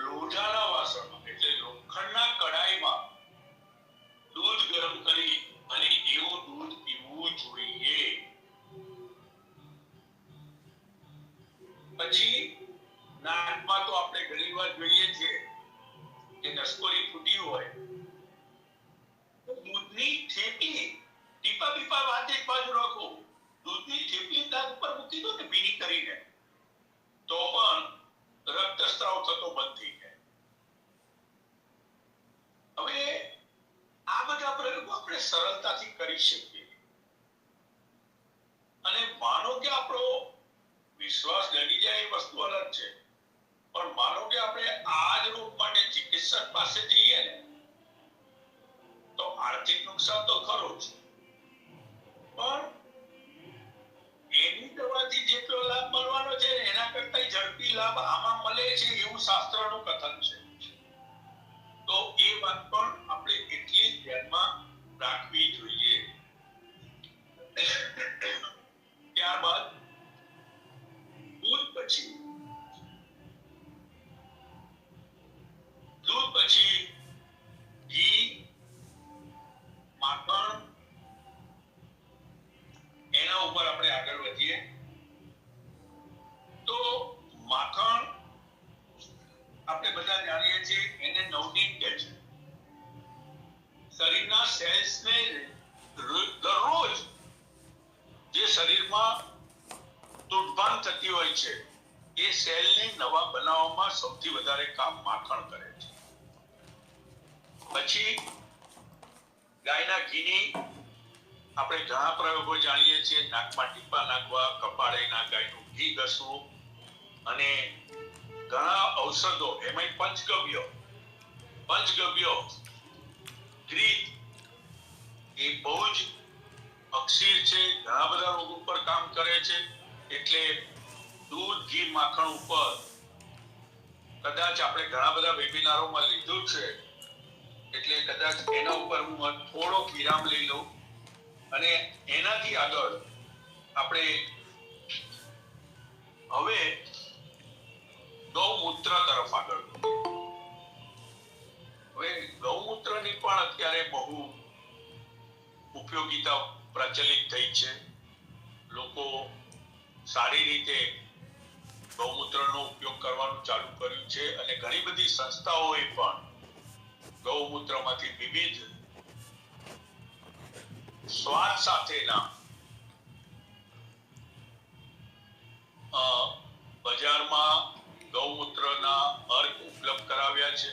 લોઢાના વાસણમાં એટલે લોખંડના કડાઈમાં દૂધ ગરમ કરી અને એવું દૂધ પીવું જોઈએ. પછી નાકમાં તો આપણે ઘણી વાર જોઈએ છીએ કે નસકોરી ફૂટી હોય તો દૂધની થેપી ટીપા પીપા વાત એક બાજુ રાખો, દૂધની થેપી દાંત ઉપર મૂકી દો ને ભીની કરીને, તો પણ રક્તસ્રાવ થતો બંધ થઈ જાય. હવે આ બધા પ્રયોગો આપણે સરળતાથી કરી શકીએ અને માનો કે આપણો વિશ્વાસ ડરી જાય એ વસ્તુ અલગ છે, પણ માનો કે આપણે આ જ રોગ માટે ચિકિત્સક પાસે જઈએ ને તો આર્થિક નુકસાન તો ખરું જ, પણ એની દવાથી જેટલો લાભ મળવાનો છે એના કરતા ઝડપી લાભ આમાં મળે છે એવું શાસ્ત્રનું કથન છે. તો એ વાત પણ આપણે એટલી જ ધ્યાનમાં રાખવી જોઈએ. ત્યારબાદ દૂધ પછી ઘી, માખણ, એના ઉપર આપણે આગળ વધીએ તો માખણ આપણે બધા જાણીએ છીએ એને નવનીત કહે છે. શરીરના સેલ્સને દરરોજ જે શરીરમાં તૂટભાન થતી હોય છે એ સેલને નવા બનાવવામાં સૌથી વધારે કામ માખણ કરે છે. પછી ગાયના ઘીની આપણે ઘણા પ્રયોગો જાણીએ છીએ, નાકમાં ટીપા નાખવા, કપાળે ના ગાયનું ઘી ઘસવું અને ઘણા ઔષધો, એમાંય પંચગવ્ય ગ્રીત એ બહુ જ અક્ષીર છે, ઘણા બધા રોગ ઉપર કામ કરે છે. એટલે દૂધ, ઘી, માખણ ઉપર કદાચ આપણે ઘણા બધા વેબિનારોમાં લીધું છે, એટલે કદાચ એના ઉપર હું થોડો વિરામ લઈ લઉં અને એનાથી આગળ આપણે હવે ગૌમૂત્ર તરફ આગળ વધીએ. હવે ગૌમૂત્રની પણ અત્યારે બહુ ઉપયોગિતા પ્રચલિત થઈ છે. લોકો સારી રીતે ગૌમૂત્રનો ઉપયોગ કરવાનું ચાલુ કર્યું છે અને ઘણી બધી સંસ્થાઓએ પણ ગૌમૂત્રમાંથી વિવિધ સ્વાદ સાથેના બજારમાં ગૌમૂત્રના અર્ક ઉપલબ્ધ કરાવ્યા છે.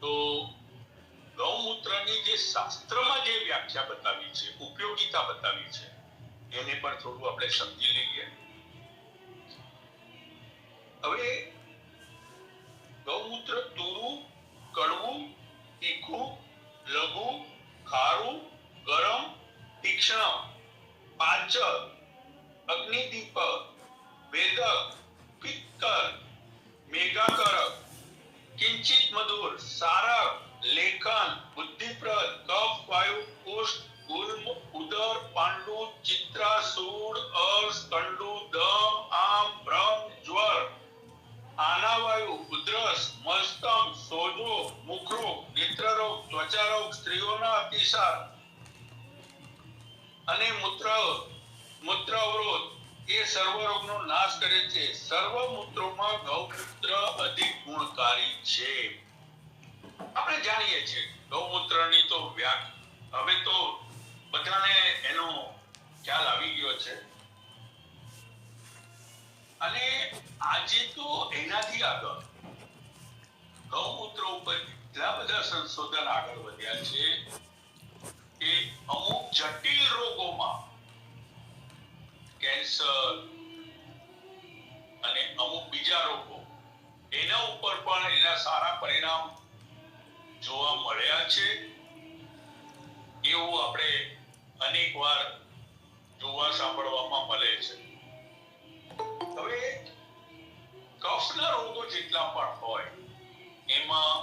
તો ગૌમૂત્રની જે શાસ્ત્રમાં જે વ્યાખ્યા બતાવી છે, ઉપયોગિતા બતાવી છે, એને પણ થોડું આપણે સમજી લઈએ. હવે ગૌમૂત્ર તુરું, કડવું, તીખું, લઘુ, ખારું, ગરમ, તીક્ષ્ણ, પાચક, અગ્નિદીપક, વેદક, પિત્તર, મેઘાકરક, કિંચિત મધુર, સારક, લેખન, બુદ્ધિપ્રદ, કફ, વાયુ, કુષ્ઠ, ગુલ્મ, ઉદર, પાંડુ, ચિત્રા, સૂળ, અર્શ, કંડુ, દમ, આમ, ભ્રમ, જ્વર, આનાવાયુ, ઉધરસ, મસ્તમ, સોજો, મુખરોગ, નેત્રરોગ, ત્વચારોગ, સ્ત્રીઓના અતિસાર અને મૂત્ર અવરોધ એ સર્વ રોગનો નાશ કરે છે. સર્વ મૂત્રોમાં ગૌમૂત્ર અધિક ગુણકારી છે. આપણે જાણીએ છીએ ગૌમૂત્રની તો હવે તો બધાને એનો ખ્યાલ આવી ગયો છે. અને આજે તો એનાથી આગળ ગૌમૂત્ર ઉપર એટલા બધા સંશોધન આગળ વધ્યા છે કે અમુક જટિલ રોગોમાં કેન્સર અને અમુક બીજા રોગો એના ઉપર પણ એના સારા પરિણામ જોવા મળ્યા છે. એવું આપણે અનેક વાર જોવા સાંભળવામાં મળે છે. હવે કફના રોગો જેટલા પણ હોય એમાં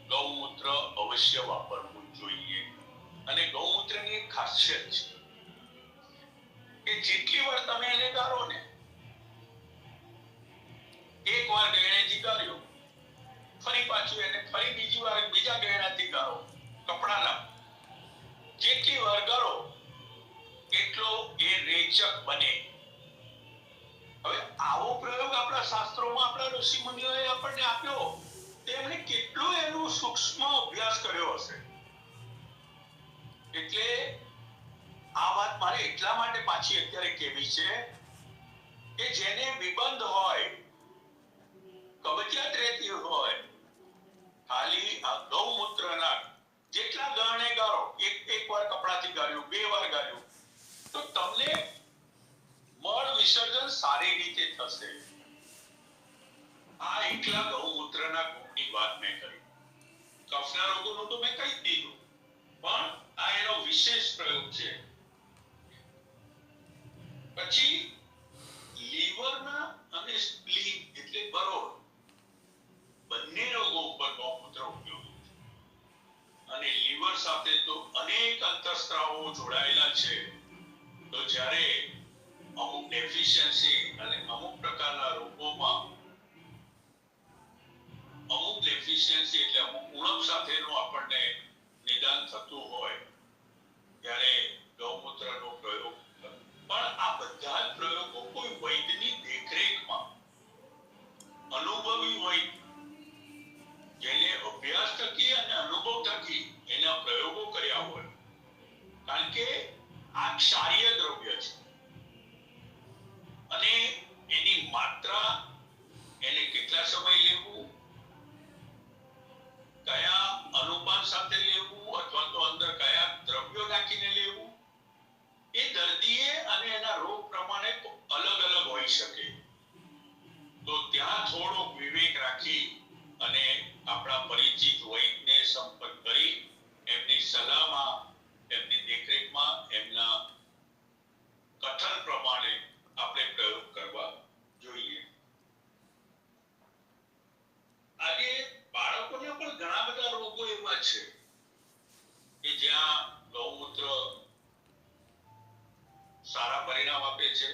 ગૌમૂત્ર અવશ્ય વાપરવું જોઈએ. અને ગૌમૂત્રની એક ખાસિયત છે કે જેટલી વાર તમે એને ગાળો ને, એક વાર ગળણીથી ગાળ્યો, ફરી પાછું એને ફરી બીજી વાર બીજા ગળણાથી ગાળો, કપડાના જેટલી વાર ગાળો એટલો એ રેચક બને. હવે આવો પ્રયોગ આપણા શાસ્ત્રોમાં આપણા ઋષિ મુનિઓએ આપણને આપ્યો, તેમણે કેટલો એનો સૂક્ષ્મ અભ્યાસ કર્યો હશે. એટલે આ વાત મારે એટલા માટે પાછી અત્યારે કહેવી છે કે જેને વિબંધ હોય, કબજિયાત રહેતી હોય, ખાલી આ ગૌમૂત્રના જેટલા ગરણે ગાળો, એક વાર કપડાથી ગાળ્યું, 2 વાર ગાળ્યું, તો તમને મળ વિસર્જન સારી રીતે થશે. આ એકલા ગૌમૂત્રના ગુણની વાત મેં કરી. કફના રોગોનું તો મેં કહી દીધું, પણ આ એનો વિશેષ પ્રયોગ છે. પછી લીવરના અને સ્પ્લીન એટલે બરોળ બંને રોગો ઉપર ગૌમૂત્ર ઉપયોગી છે. અને લીવર સાથે તો અનેક અંતઃસ્ત્રાવો જોડાયેલા છે. તો જ્યારે અમુક ડેફિશિયન્સી અને અમુક પ્રકારના રોગોમાં અમુક ડેફિશિયન્સી એટલે અમુક ઉણપ સાથેનું આપણને નિદાન થતું હોય ત્યારે ગૌમૂત્રનો પ્રયોગ. પણ આ બધા જ પ્રયોગો કોઈ વૈદની દેખરેખમાં અનુભવી વૈદ જેને અભ્યાસ થકી અને અનુભવ થકી એના પ્રયોગો કર્યા હોય. કારણ કે આ ક્ષારીય દ્રવ્ય છે અને એની માત્રા, એને કેટલા સમય લેવું, કયા અનુપાન સાથે લેવું અથવા તો અંદર કયા દ્રવ્યો નાખીને લેવું, એ દર્દીએ અને એના રોગ પ્રમાણે અલગ અલગ હોઈ શકે. તો ત્યાં થોડો વિવેક રાખી અને આપણા પરિચિત વૈદને સંપર્ક કરી એમની સલાહમાં, એમની દેખરેખમાં, એમના કથન પ્રમાણે આપણે પ્રયોગ કરવા જોઈએ. આજે બાળકોને પણ ઘણા બધા રોગો એવા છે કે જ્યાં ગૌમૂત્ર સારા પરિણામ આપે છે.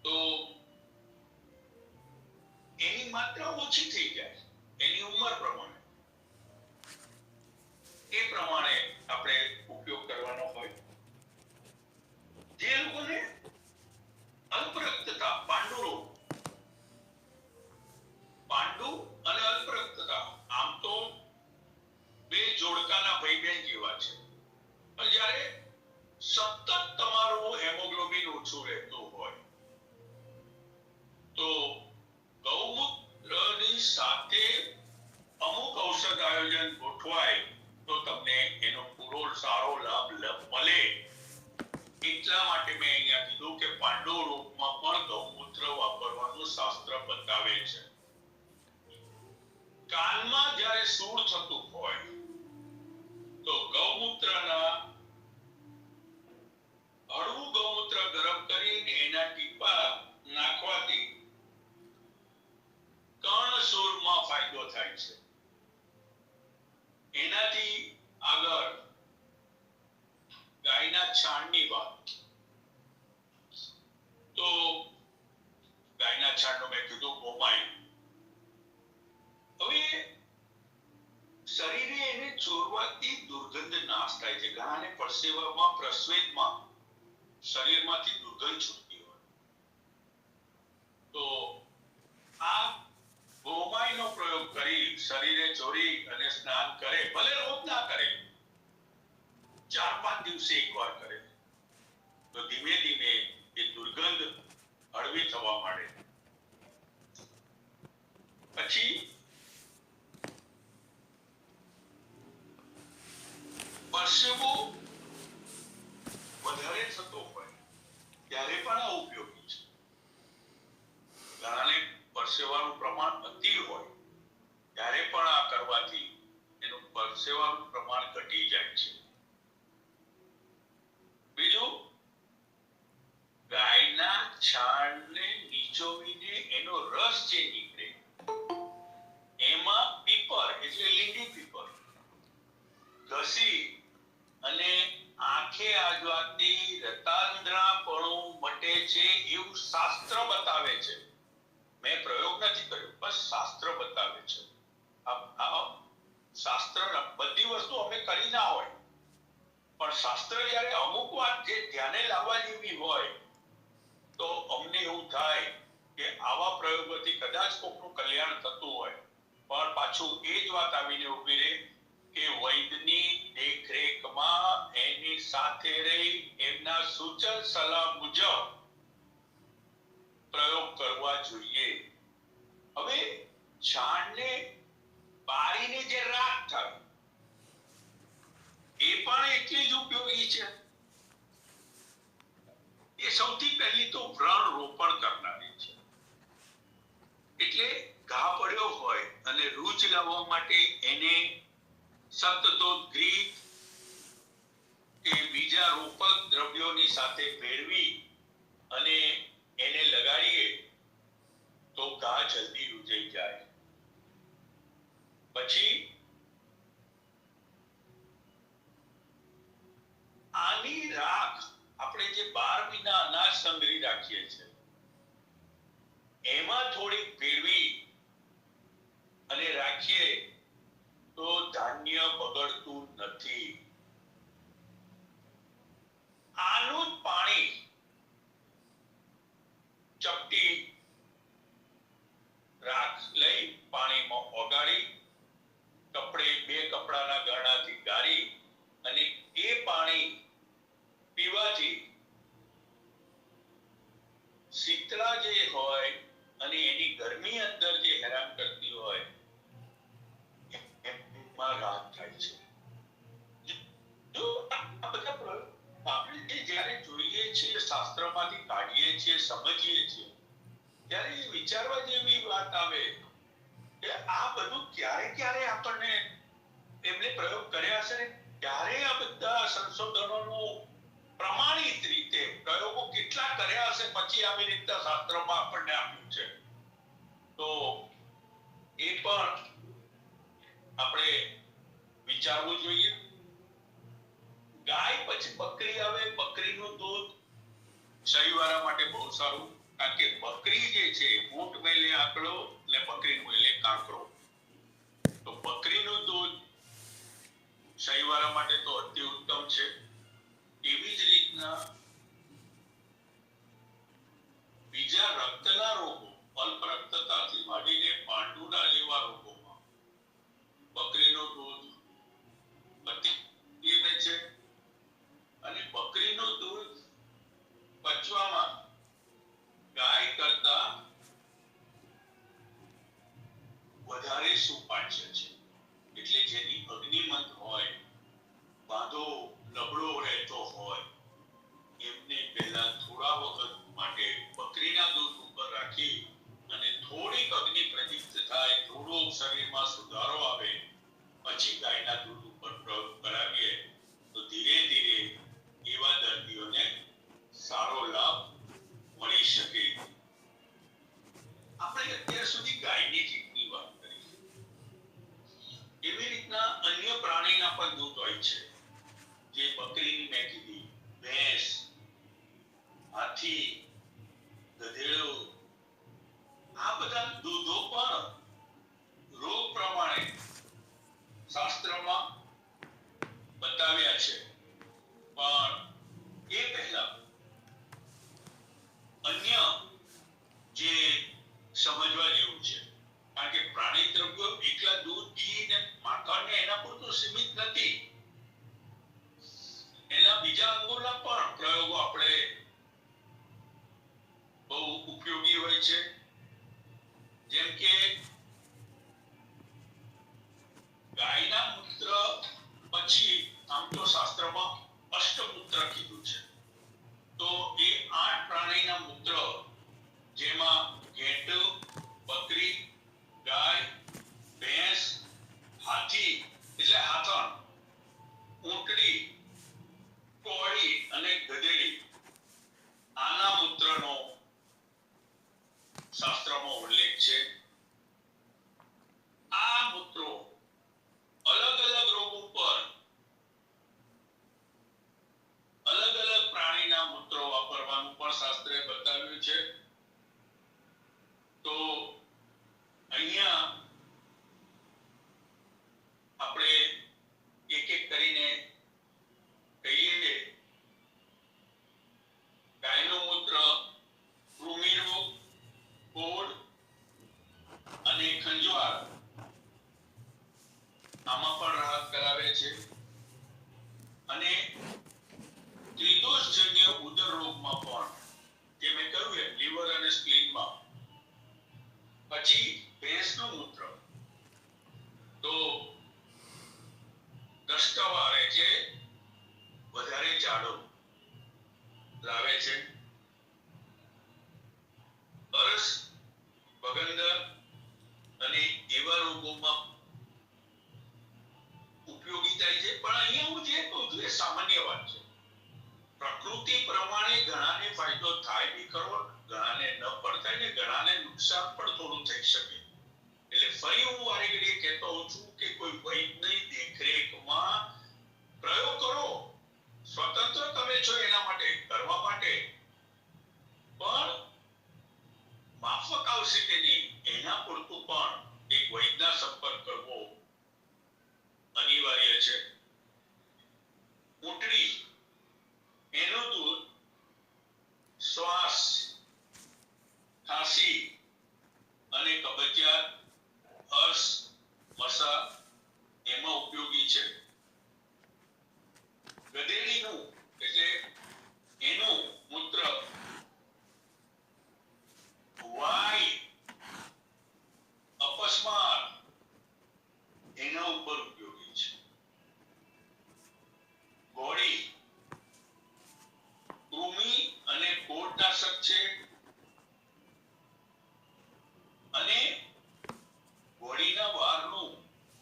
તો એની માત્રા ઓછી થઈ જાય એની ઉંમર પ્રમાણે, એ પ્રમાણે આપણે ઉપયોગ કરવાનો હોય. જે લોકોને અલ્પરક્તતા, પાંડુ અને અલ્પરક્તતા આમ તો બે જોડકાના ભાઈ બહેન જેવા છે, પણ જ્યારે સતત તમારું હેમોગ્લોબિન ઓછું રહેતું હોય તો ગૌમૂત્રની સાથે અમુક ઔષધ આયોજન ગોઠવાય તો તમને એનો પૂરો સારો લાભ મળે. એટલા માટે મેં અહીંયા કીધું કે પાંડુ રોગમાં પણ ગૌમૂત્ર વાપરવાનું શાસ્ત્ર બતાવે છે. કાનમાં જ્યારે સૂળ થતું હોય તો ગૌમૂત્રના હળવું ગૌમૂત્ર ગરમ કરીને એના ટીપા નાખવાથી કર્ણશૂળમાં ફાયદો થાય છે. એનાથી આગળ ગાયના છાણની વાત, તો ગાયના છાણનું મેં કીધું ગોમાય. હવે શરીરે એને ચોરવાથી દુર્ગંધ નાશ થાય છે. ઘણાને પરસેવામાં, પ્રસ્વેદમાં શરીરમાંથી દુર્ગંધ છૂટતી હોય. તો આ ગોમાયનો પ્રયોગ કરી શરીરે ચોરી અને સ્નાન કરે, ભલે રોજ ના કરે, 4-5 દિવસે એકવાર કરે, તો ધીમે ધીમે એ દુર્ગંધ હળવી થવા માંડે. પછી પરસેવો વધારે થતો હોય ત્યારે પણ આ ઉપયોગી છે. ઘણાને પરસેવાનું પ્રમાણ અતિ હોય ત્યારે પણ આ કરવાથી એનું પરસેવાનું પ્રમાણ ઘટી જાય છે. બીજું, ગાયના છાણને નીચોવીને એનો રસ જે નીકળે એમાં પીપર એટલે લીલી પીપર ઘસી અને આંખે આજવાથી રતાંધણાપણું મટે છે એવું શાસ્ત્ર બતાવે છે. મેં પ્રયોગ નથી કર્યો, બસ શાસ્ત્ર બતાવે છે. આ શાસ્ત્ર બધી વસ્તુ અમે કરી ના હોય, પણ શાસ્ત્ર જ્યારે અમુક વાત જે ધ્યાને લાવવા જેવી હોય તો અમને એવું થાય કે આવા પ્રયોગોથી કદાચ કોઈનું કલ્યાણ થતું હોય. પણ પાછું એ જ વાત આવીને ઊભી રહે કે વૈદની દેખરેખમાં એની સાથે રહી એમના સૂચન સલાહ મુજબ પ્રયોગ કરવા જોઈએ. હવે છાણને બારીને જે રાખ થાય એ પણ એટલી જ ઉપયોગી છે. એ સૌથી પહેલી તો વ્રણ રોપણ કરનારી છે. એટલે ઘા પડ્યો હોય અને રૂચ લાવવા માટે એને સપ્તતોદ્ગ્રીત કે બીજા રોપક દ્રવ્યોની સાથે ભેળવી અને એને લગાડીએ તો ઘા જલ્દી રૂજાઈ જાય. પછી આની રાખ આપણે જે 12 મહિના અનાજ સંગ્રહી રાખીએ છીએ એમાં થોડીક ભેળવી અને રાખીએ તો ધાન્ય બગડતું નથી. આનું જ પાણી ચપટી રાખ લઈ પાણીમાં ઓગાળી કપડે 2 કપડાના ગાળાથી ગાળી અને એ પાણી પીવાથી શીતળા જે હોય અને એની ગરમી અંદર જે હેરાન કરતી હોય એમાં રાહત થાય છે. જો આ બધા પ્રયોગ આપણે જ્યારે જોઈએ છીએ, શાસ્ત્રમાંથી કાઢીએ છીએ, સમજીએ છીએ, ત્યારે એ વિચારવા જેવી વાત આવે કે આ બધું ક્યારે આપણને એમને પ્રયોગ કર્યા છે, ક્યારે આ બધા સંશોધનોનું પ્રમાણિત રીતે પ્રયોગો કેટલા કર્યા હશે પછી આવી રીતના શાસ્ત્રમાં આપણને આપ્યું છે. તો એ પણ આપણે વિચારવું જોઈએ. ગાય પછી બકરી આવે. બકરીનું દૂધ શરીરવાળા માટે બહુ સારું, કારણ કે બકરી જે છે ઊંટ મેલે આંકડો ને બકરી મેલે કાંકરો. તો બકરીનું દૂધ શરીરવાળા માટે તો અતિ ઉત્તમ છે. એવી જ રીતના બીજા રક્તના રોગો, અલ્પ રક્તતાથી માંડીને પાંડુના જેવા રોગોમાં બકરીનું દૂધ અતિ છે. અને બકરીનું દૂધ પચવામાં ગાય કરતા વધારે સુપાચ્ય છે. એટલે જેની અગ્નિમંત હોય, બાંધો નબળો રહેતો હોય, એમને પહેલા થોડા વખત માટે બકરીના દૂધ ઉપર રાખી અને થોડીક અગ્નિ પ્રદીપ્ત થાય, થોડો શરીરમાં સુધારો આવે, પછી ગાયના દૂધ ઉપર પ્રયોગ કરાવીએ તો ધીરે ધીરે એવા દર્દીઓને સારો લાભ મળી શકે. આપણે અત્યાર સુધી ગાયની જીતની વાત કરી. એવી રીતના અન્ય પ્રાણીના પણ દૂધ હોય છે. જે બકરીની મેં કીધી, ભેંસ, હાથી, ગધેડો, આ બધા દૂધો પણ રોગ પ્રમાણે શાસ્ત્રમાં બતાવ્યા છે. પણ એ પહેલા અન્ય જે સમજવા જેવું છે, કારણ કે પ્રાણી દ્રવ્યો એકલા દૂધ ઘી ને માખણ ને એના પૂરતું સીમિત નથી. એના બીજા અંગોના પણ પ્રયોગો આપણે બહુ ઉપયોગી હોય છે. જેમ કે ગાયના મૂત્ર પછી આમ તો શાસ્ત્રમાં અષ્ટમૂત્ર કીધું છે, તો એ 8 પ્રાણીના મૂત્ર, જેમાં ઘેટું, બકરી, ગાય, ભેંસ, હાથી એટલે હાથણ, ઊંટડી, કોળી અને ગધેડી, આના મૂત્રનો શાસ્ત્રમાં ઉલ્લેખ છે. આ મૂત્રો અલગ અલગ રોગો પર અલગ અલગ પ્રાણીના મૂત્રો વાપરવાનું પણ શાસ્ત્રે બતાવ્યું છે. તો અહીંયા આપણે એક એક કરીને કહીએ. ગાયનું મૂત્ર કૃમિરોગ, કોઢ અને ખંજવાળ આમાં પણ રાહત કરાવે છે. અને ત્રિદોષજન્ય ઉદર રોગમાં પણ, જે મેં કહ્યું એમ લીવર અને સ્પ્લીનમાં. પછી ભેંસનું મૂત્ર તો દષ્ટવાર એટલે વધારે જાડો લાવે છે. અરસ, બગંદર અને એવા રોગોમાં ઉપયોગી થાય છે. પણ અહીંયા હું જે કહું છું એ સામાન્ય વાત છે. પ્રકૃતિ પ્રમાણે ઘણાને ફાયદો થાય બી ખરો, ઘણાને ન પણ થાય ને ઘણાને નુકસાન પણ થોડું થઈ શકે. એટલે ફરી હું વારે ઘડીએ કહેતો હોઉં છું કે કોઈ વૈજ્ઞાનિક દેખરેખમાં પ્રયોગ કરો. સ્વતંત્ર તમે છો એના માટે, કરવા માટે, પણ માફક આવશે કે નહીં એના પૂરતું પણ એક વૈજ્ઞા સંપર્ક કરવો અનિવાર્ય છે. ઊંટડી, એનું દૂધ શ્વાસ, ખાંસી અને કબજિયાત, અર્શ, મસા એમાં ઉપયોગી છે. ગધેડીનું એટલે એનું મૂત્ર વાઈ, અપસ્માર એના ઉપર ઉપયોગી છે. ઘોડી કૃમિ અને કોઢનાશક છે. અને ઘોડીના વાળનું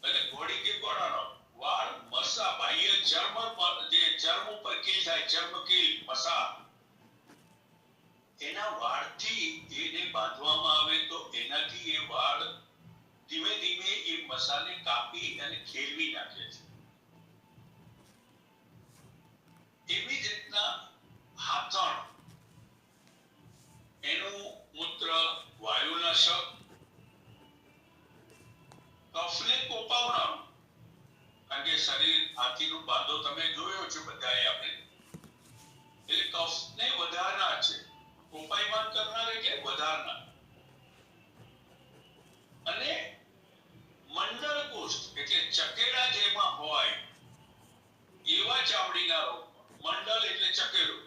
એટલે ઘોડી કે ઘોડાનો વાળ મસા, બાહ્ય ચર્મ પર, જે ચર્મ ઉપર કીલ થાય, ચર્મ કીલ, મસા, એના વાળથી એને બાંધવામાં આવે તો એનાથી એ વાળ ધીમે ધીમે એ મસાને કાપી અને ખેલવી નાખે છે. એવી જ રીતના હાથણ, એનું મૂત્ર વાયુનાશક, કફને કોપાવનારું, કારણ કે શરીર હાથીનું બાંધો તમે જોયો છે બધાએ આપણે, એટલે કફને વધારનાર છે. કોપાયમાન કરનાર એટલે વધારનાર. અને મંડળ કોષ્ઠ એટલે ચકેડા જેમાં હોય એવા ચામડીના રોગમાં, મંડળ એટલે ચકેડું,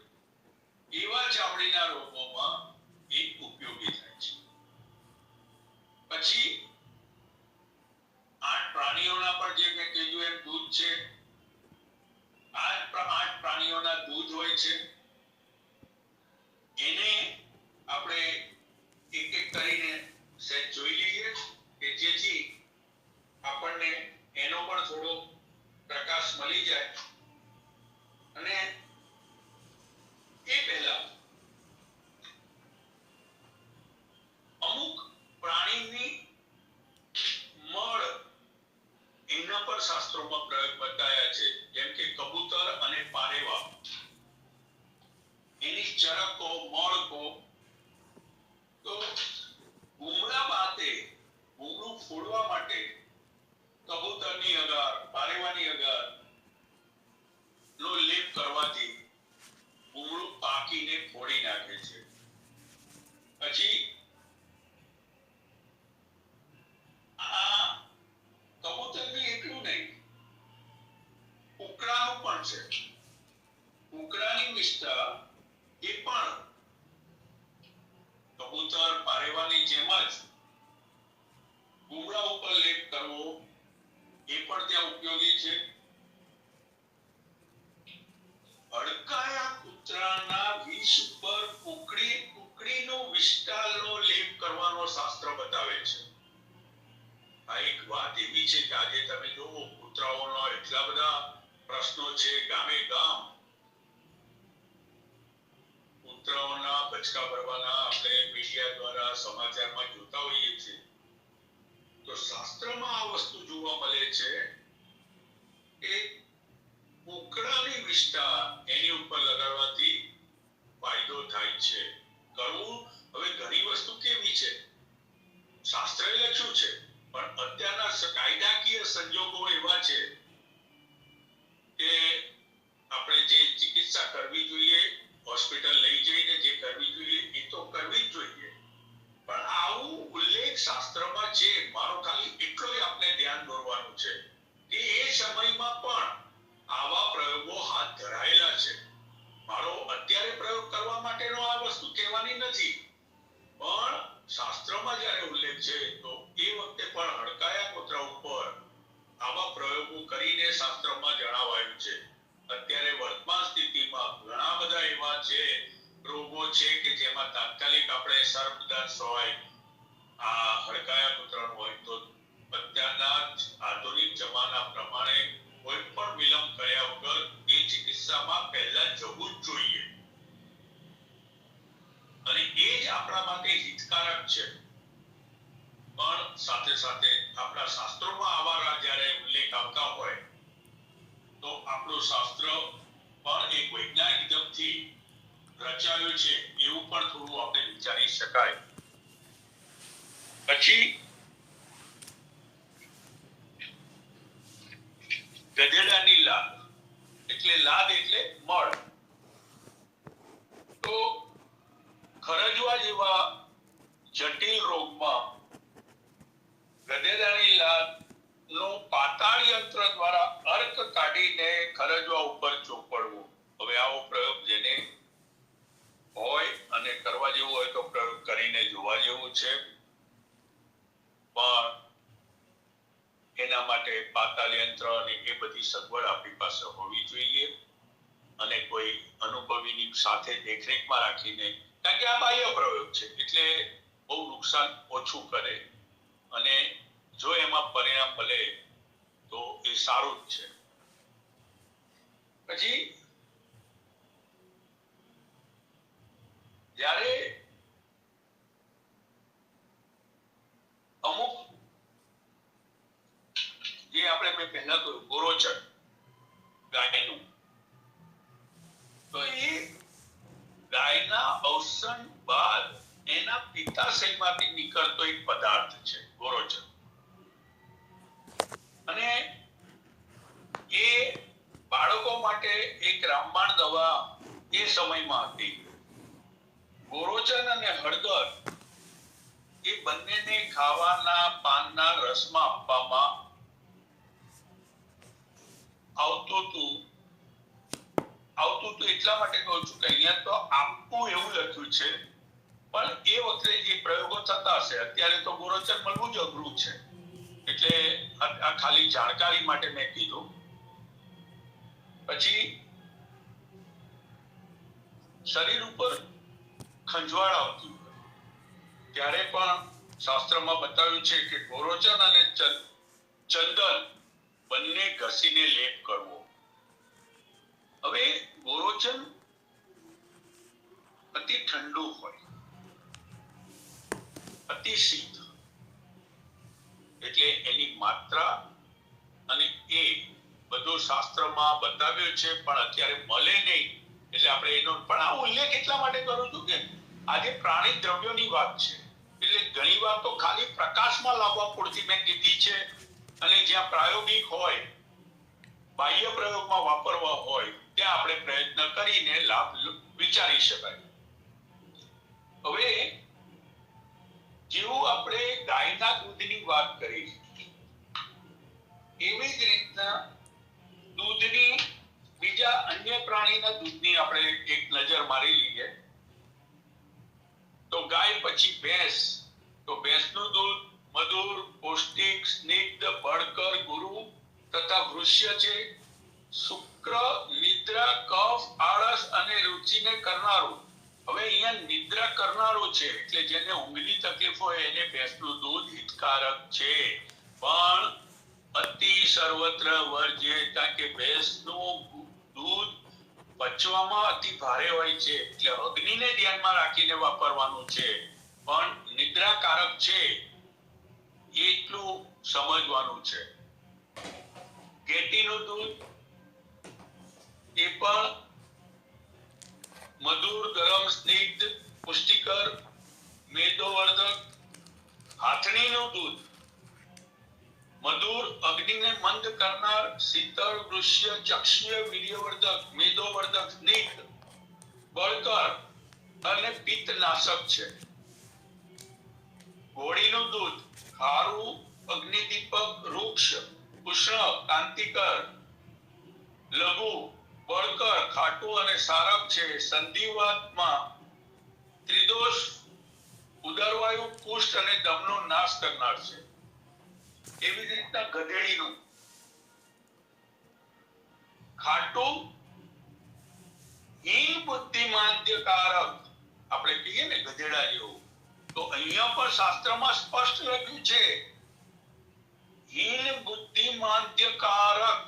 એવા ચામડીના રોગોમાં એ ઉપયોગી થાય છે. પછી 8 પ્રાણીઓના પણ જે મેં કહ્યું એમ દૂધ છે. 8 પ્રાણીઓના દૂધ હોય છે. એને આપણે એક એક કરીને સેટ જોઈ લઈએ કે જેથી આપણને એનો પણ થોડો પ્રકાશ મળી જાય. અને એ પહેલા અમુક પ્રાણીની મળ એના પર શાસ્ત્રોમાં પ્રયોગ બતાવ્યા છે. જેમ કે કબૂતર અને પારેવા, એની ચરકો, મળકો, તો ભૂમડા બાતે ભૂમડું ફોડવા માટે કબૂતરની અગાર, પારેવાની અગાર નો લેપ કરવાથી ભૂમડું પાકીને ફોડી નાખે છે. પણ છે. કુકડાની વિષ્ઠા એ પણ કબૂતર પારેવાની જેમ જ કુમળા ઉપર લેપ કરવો એ પણ ત્યાં ઉપયોગી છે. હડકાયા કૂતરાના વિષ ઉપર કુકડીનો વિષ્ટાનો લેપ કરવાનો શાસ્ત્ર બતાવે છે. આ એક વાત એવી છે કે આજે તમે જોવો કૂતરાઓના એટલા બધા પ્રશ્નો છે ગામે ગામ. કૂતરાઓના બચકા ભરવાના આપણે મીડિયા દ્વારા સમાચારમાં જોતા હોઈએ છીએ. તો શાસ્ત્રમાં આ વસ્તુ જોવા મળે છે કે કુકડાની વિષ્ઠા એની ઉપર લગાડવાથી ફાયદો થાય છે. કરવું હવે ઘણી વસ્તુ કેવી છે શાસ્ત્રએ લખ્યું છે પણ અત્યારના કાયદાકીય સંજોગો એવા છે કે આપણે જે ચિકિત્સા કરવી જોઈએ હોસ્પિટલ લઈ જઈને જે કરવી જોઈએ એ તો કરવી જ જોઈએ. પણ આવું ઉલ્લેખ શાસ્ત્રમાં છે. મારો ખાલી એટલો જ આપણે ધ્યાન દોરવાનું છે કે એ સમયમાં પણ આવા પ્રયોગો હાથ ધરાયેલા છે. મારો અત્યારે પ્રયોગ કરવા માટેનો આ વસ્તુ કહેવાની નથી પણ શાસ્ત્રમાં જ્યારે ઉલ્લેખ છે તો એ વખતે પણ હડકાયા કૂતરા ઉપર આવા પ્રયોગો કરીને શાસ્ત્રમાં જણાવાયું છે. અત્યારે વર્તમાન સ્થિતિમાં ઘણા બધા એવા છે રોગો છે કે જેમાં તાત્કાલિક આપણે સર્પદંશ હોય આ હડકાયા કૂતરાનું હોય તો અત્યારના આધુનિક જમાના પ્રમાણે કોઈ પણ વિલંબ કર્યા વગર એ ચિકિત્સામાં પહેલા જવું જ જોઈએ અને એ જ આપણા માટે હિતકારક છે. પણ સાથે સાથે આપણા શાસ્ત્રોમાં આવા જ્યારે ઉલ્લેખ આવતા હોય તો આપણું શાસ્ત્ર પણ એક વૈજ્ઞાનિક ઢબથી રચાયું છે એવું પણ થોડું આપણે વિચારી શકાય. પછી ગધેડાની લાદ એટલે મળ. તો ખરજવા જેવા જટિલ રોગમાં ગધેડાની લાદ નું પાતાળ યંત્ર દ્વારા અર્ક કાઢીને ખરજવા ઉપર ચોપડવું. હવે આવો પ્રયોગ જેને હોય અને કરવા જેવું હોય તો પ્રયોગ કરીને જોવા જેવું છે. પણ એના માટે પાતાળ યંત્ર અને એ બધી સગવડ આપણી પાસે હોવી જોઈએ અને કોઈ અનુભવીની સાથે દેખરેખમાં રાખીને, કારણ કે આ બાહ્ય પ્રયોગ છે એટલે બહુ નુકસાન ઓછું કરે અને જો એમાં પરિણામ મળે તો એ સારું જ છે. પછી જ્યારે અમુક જે આપણે મેં પહેલા કહ્યું ગોરોચન ગાયનું, તો એ ગાયના અવસાન બાદ એના પિત્તાશયમાંથી નીકળતો એક પદાર્થ છે ગોરોચન અને એ બાળકો માટે એક રામબાણ દવા એ સમયમાં હતી. ગોરોચન અને હળદર એ બંનેને ખાવાના પાનના રસમાં આપવામાં આવતું હતું એટલા માટે કહું છું કે અહીંયા તો આપવું એવું લખ્યું છે પણ એ વખતે જે પ્રયોગો થતા હશે. અત્યારે તો ગોરોચન મળવું જ અઘરું છે એટલે આ ખાલી જાણકારી માટે મેં કીધું. પછી શરીર ઉપર ખંજવાળ આવતી હોય ત્યારે પણ શાસ્ત્રમાં બતાવ્યું છે કે ગોરોચન અને ચંદન બંને ઘસીને લેપ કરવો. હવે ગોરોચન અતિ ઠંડુ હોય, અતિ શીત એટલે એની માત્રા અને એ બધું શાસ્ત્રમાં બતાવ્યું છે પણ અત્યારે મળે નહીં એટલે આપણે એનો પણ આ ઉલ્લેખ એટલા માટે કરું છું કે આજે પ્રાણી દ્રવ્યોની વાત છે એટલે ઘણી વાર તો ખાલી પ્રકાશમાં લાવવા પૂરતી મેં કીધી છે અને જ્યાં પ્રાયોગિક હોય બાહ્ય પ્રયોગમાં વાપરવા હોય ત્યાં આપણે પ્રયત્ન કરીને લાભ વિચારી શકાય. હવે જેવું આપણે ગાયના દૂધની વાત કરી એવી જ રીતના દૂધની બીજા બીજા અન્ય પ્રાણીના દૂધની આપણે એક નજર મારી લઈએ તો ગાય પછી ભેંસ. તો ભેંસનું દૂધ મધુર, પૌષ્ટિક, સ્નિગ્ધ, બળકર, ગુરુ તથા વૃષ્ય છે. શુક્ર, નિદ્રા, કફ, આળસ અને રુચિને કરનારું. હવે અહીંયા નિદ્રા કરનારું છે એટલે જેને ઊંઘની તકલીફ હોય એને ભેંસનું દૂધ હિતકારક છે. પણ અતિ સર્વત્ર વર્જ્ય, કારણ કે ભેંસનું દૂધ પચવામાં અતિ ભારે હોય છે એટલે અગ્નિને ધ્યાનમાં રાખીને વાપરવાનું છે. પણ નિદ્રાકારક છે એટલું સમજવાનું છે. ઘેટીનું દૂધ એ પણ મધુર, ગરમ, સ્નિગ્ધ, પુષ્ટિકર, મેદોવર્ધક. હાથણીનું દૂધ મધુર, અગ્નિને મંદ કરનાર, શીતળ, વૃષ્ય, ચક્ષીય, વીર્યવર્ધક, મેદોવર્ધક, સ્નિગ્ધ, બળકર અને પિત્તનાશક છે. ઘોડીનું દૂધ ખારું, અગ્નિદીપક, વૃક્ષ, ઉષ્ણ, કાંતિકર, લઘુ, બળકર, ખાટું અને સારક છે. સંધિવાતમાં ત્રિદોષ, ઉદરવાયુ, કુષ્ઠ અને દમનો નાશ કરનાર છે. એવી જ રીતના ગધેડીનું ખાટું, હીન બુદ્ધિમાંદ્યકારક, આપણે કહીએ ને ગધેડા જેવું, તો અહીંયા પણ શાસ્ત્રમાં સ્પષ્ટ લખ્યું છે હીન બુદ્ધિમાંદ્યકારક,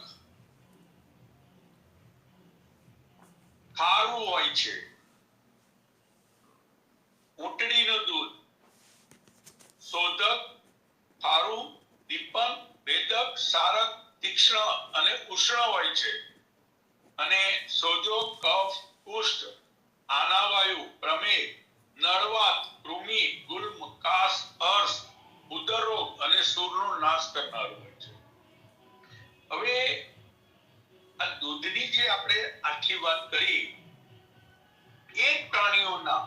ખારું હોય છે. ઊંટડીનું દૂધ શોધક, ખારું, દીપન, ભેદક, સારક, તીક્ષ્ણ અને ઉષ્ણ હોય છે. અને સોજો, કફ, કુષ્ઠ, આનાવાયુ, પ્રમેહ, નળવાત, કૃમિ, ગુલ્મ, કાસ, અર્શ, ઉદરરોગ અને શૂળનો નાશ કરનારું હોય છે. હવે આ દૂધની જે આપણે આટલી વાત કરી એ પ્રાણીઓના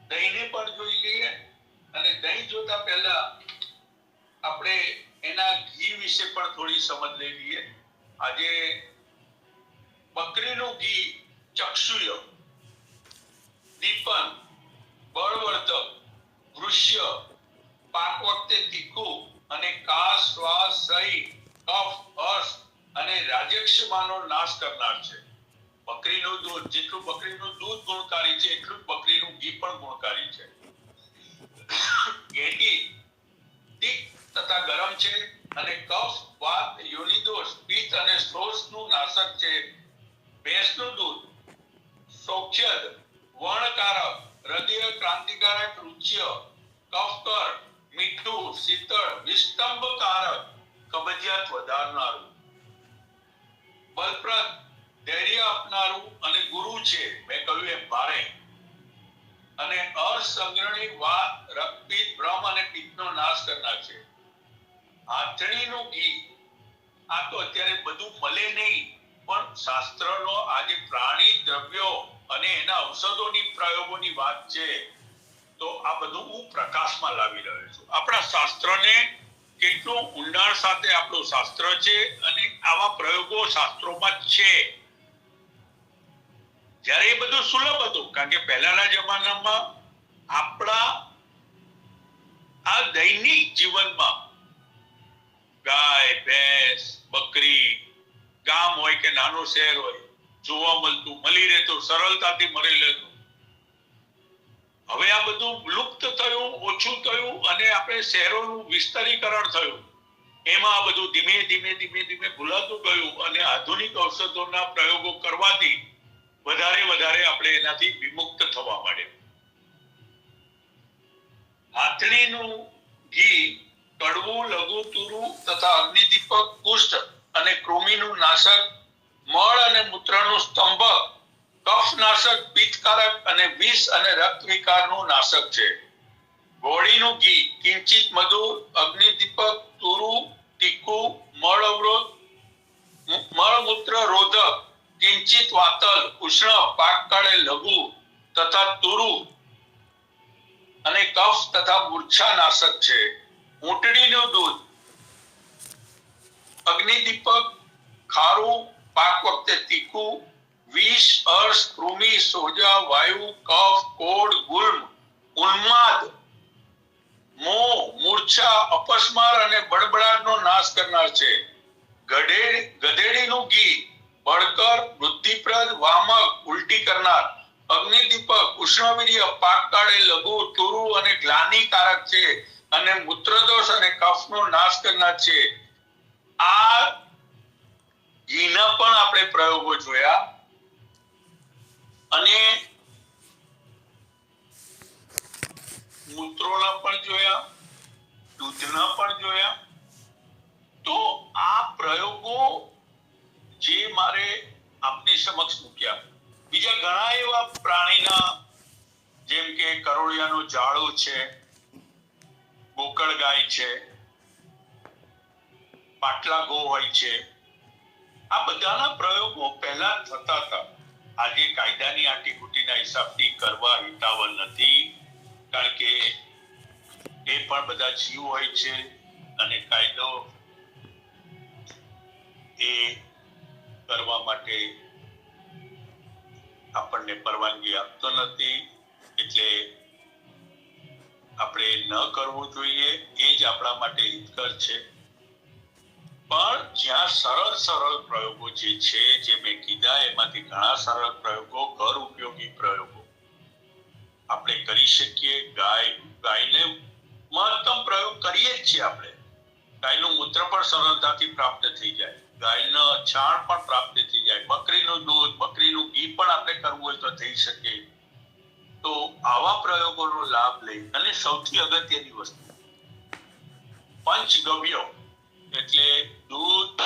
દહીંને પણ જોઈ લઈએ. અને દહીં જોતા પહેલા આપણે એના ઘી વિશે પણ થોડી સમજ લઈ લઈએ. આજે બકરીનું ઘી ચક્ષુય, દીપન, બળવર્ધક, વૃષ્ય, પાક વખતે તીખું અને કાસ, શ્વાસ, સહી, કફ, અર્શ અને રાજ્યક્ષમાનો નાશ કરનાર છે. બકરીનું દૂધ, જેટલું બકરીનું દૂધ ગુણકારી છે એટલું જ બકરીનું ઘી પણ ગુણકારી છે. ઘેટી તીક્ષ્ણ તથા ગરમ છે અને કફ, વાત, યોનિદોષ, પિત્ત અને શ્રોષનું નાશક છે. ભેંસનું દૂધ સૌખ્યદ, વર્ણકારક, હૃદય ક્રાંતિકારક, રુચ્ય, કફકર, મીઠું, શીતળ, વિસ્તંભકારક, કબજિયાત વધારનારું, બલપ્રદ, ધૈર્ય આપનારું અને ગુરુ છે. મેં કહ્યું એમ ભારે. અને અસંગ્રહી, વાત, રક્તપિત્ત, ભ્રમ અને પિત્તનો નાશ કરનાર છે. હાથણીનું ઘી આ તો અત્યારે બધું મળે નહીં, પણ શાસ્ત્રનો આજે પ્રાણી દ્રવ્યો અને એના ઔષધોની પ્રયોગોની વાત છે તો આ બધું હું પ્રકાશમાં લાવી રહ્યો છું. આપણા શાસ્ત્રને કેટલું ઊંડાણ સાથે આપણું શાસ્ત્ર છે અને આવા પ્રયોગો શાસ્ત્રોમાં છે. જ્યારે એ બધું સુલભ હતું, કારણ કે પહેલાના જમાનામાં આપણા આ દૈનિક જીવનમાં ગાય, ભેંસ, બકરી, ગામ હોય કે નાનું શહેર હોય, જોવા મળતું, મળી રહેતું, સરળતાથી મળી લેતું. હવે આ બધું લુપ્ત થયું, ઓછું થયું અને આપણે શહેરોનું વિસ્તરીકરણ થયું. એમાં આ બધું ધીમે ધીમે ભૂલાતું ગયું અને આધુનિક ઔષધોના પ્રયોગો કરવાથી વધારે આપણે એનાથી વિમુક્ત થવા માંડ્યા. હાથણીનું ઘી કડવું, લઘુ, તુરું તથા અગ્નિદીપક, કુષ્ઠ અને કૃમિનું નાશક, મળ અને મૂત્રનું સ્તંભક, કફનાશક, પિત્તકારક અને વિષ અને રક્ત વિકારનું નાશક છે. ઘોડીનું ઘી કિંચિત મધુર, અગ્નિદીપક, તુરું, તીખું, મળ અવરોધ, મળમૂત્ર રોધક, કિંચિત વાતલ, ઉષ્ણ, પાકકાળે લઘુ તથા તુરુ અને કફ તથા મૂર્છા નાશક છે. ઊંટડીનું દૂધ અગ્નિદીપક, ખારું, પાક વખતે તીખું, વિષ, અર્શ, કૃમિ, સોજા, વાયુ, કફ, કોડ, ગુલ્મ, ઉન્માદ, મોહ, મૂર્છા, અપસ્માર અને બળબડાટનો નાશ કરનાર છે. ગધેડીનું ઘી બળકર, બુદ્ધિપ્રદ, વામક, ઉલટી કરનાર, અગ્નિદીપક, ઉષ્ણવીર્ય, પાક કાળે, લઘુ, તુરુ અને ગ્લાનિકારક છે અને મૂત્રદોષ અને કફનો નાશ કરનાર છે. આ ઘીના પણ આપણે પ્રયોગો જોયા અને મૂત્રોના પણ જોયા, દૂધના પણ જોયા. તો આ પ્રયોગો જે મારે આપની સમક્ષ મૂક્યા. બીજા ઘણા એવા પ્રાણીના, જેમ કે કરોળિયાનું જાળું છે, ગોકળ ગાય છે, પાટલા ગો હોય છે, આ બધાના પ્રયોગો પહેલા થતા હતા. આજે કાયદાની આટીઘૂટીના હિસાબથી કરવા હિતાવહ નથી, કારણ કે એ પણ બધા જીવ હોય છે અને કાયદો એ કરવા માટે આપણને પરવાનગી આપતો નથી. એટલે આપણે ન કરવું જોઈએ, એ જ આપણા માટે હિતકર છે. પણ જ્યાં સરળ પ્રયોગો જે છે, જે મેં કીધા, એમાંથી ઘણા સરળ પ્રયોગો, ઘર ઉપયોગી પ્રયોગો આપણે કરી શકીએ. ગાયને મહત્તમ પ્રયોગ કરીએ જ છીએ આપણે. ગાયનું મૂત્ર પણ સરળતાથી પ્રાપ્ત થઈ જાય, ગાયનો છાણ પણ પ્રાપ્ત થઈ જાય, બકરીનું દૂધ, બકરીનું ઘી પણ આપણે કરવું હોય તો થઈ શકે. તો આવા પ્રયોગોનો લાભ લઈ, અને સૌથી અગત્યની વસ્તુ પંચગવ્યો, એટલે દૂધ,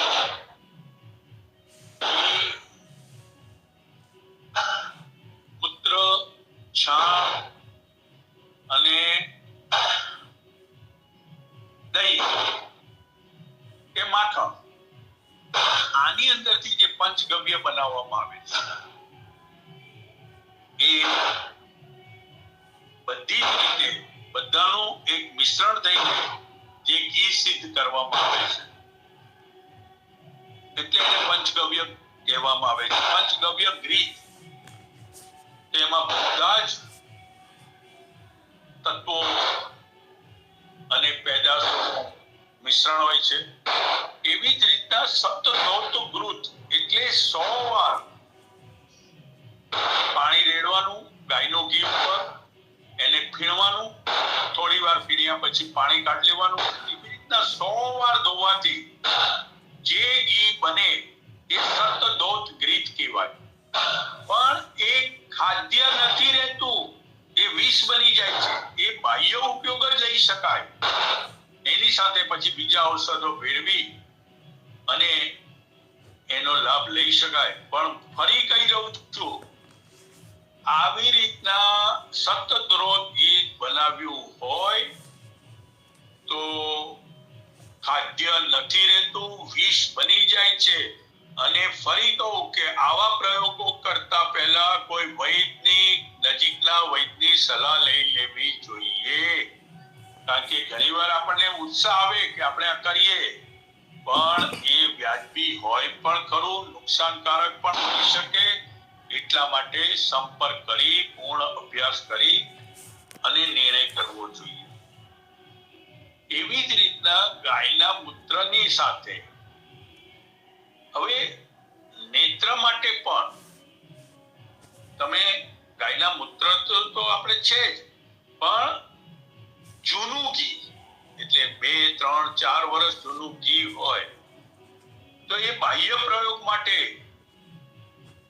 ઘી, મૂત્ર, છાણ અને દહીં કે માખણ, આની અંદરથી જે પંચગવ્ય બનાવવામાં આવે છે, એ બધી જ રીતે બધાનું એક મિશ્રણ થઈને જે ઘી સિદ્ધ કરવામાં આવે છે, એટલે એને પંચગવ્ય કહેવામાં આવે છે. પંચગવ્ય ઘી, તેમાં બધા જ તત્વો અને પેદાશોનું મિશ્રણ હોય છે. એવી જ રીતના સપ્તધૌત ઘૃત, એટલે 100 વાર પાણી રેડવાનું ગાયનું ઘી ઉપર, એને ફીણવાનું, થોડી વાર ફીણ્યા પછી પાણી કાઢી લેવાનું. એવી રીતના 100 વાર ધોવાથી જે ઘી બને એ સપ્તધૌત ઘૃત કહેવાય. પણ એ ખાદ્ય નથી રહેતું, એ વિષ બની જાય છે. એ બાહ્ય ઉપયોગ જ લઈ શકાય, એની સાથે પછી બીજા ઔષધો ભેળવી અને એનો લાભ લઈ શકાય. પણ ફરી કહી રહ્યો છું, આવી રીતના સપ્તધૌત ઘી બનાવ્યું હોય તો ખાદ્ય નથી રહેતું, વિષ બની જાય છે. અને ફરી કહું કે આવા પ્રયોગો કરતા પહેલા કોઈ વૈદની, નજીકના વૈદની સલાહ લઈ લેવી જોઈએ. કારણ કે ઘણીવાર આપણને ઉત્સાહ આવે કે આપણે આ કરીએ, પણ એ વ્યાજબી હોય પણ ખરું, નુકસાનકારક પણ બની શકે. એટલા માટે સંપર્ક કરી, પૂર્ણ અભ્યાસ કરી અને નિર્ણય કરવો જોઈએ. એવી જ રીતના ગાયના મૂત્રની સાથે હવે નેત્ર માટે પણ તમે ગાયના મૂત્ર તો આપણે છે જ, પણ જૂનું ઘી, એટલે 2, 3, 4 વર્ષ જૂનું ઘી હોય તો એ બાહ્ય પ્રયોગ માટે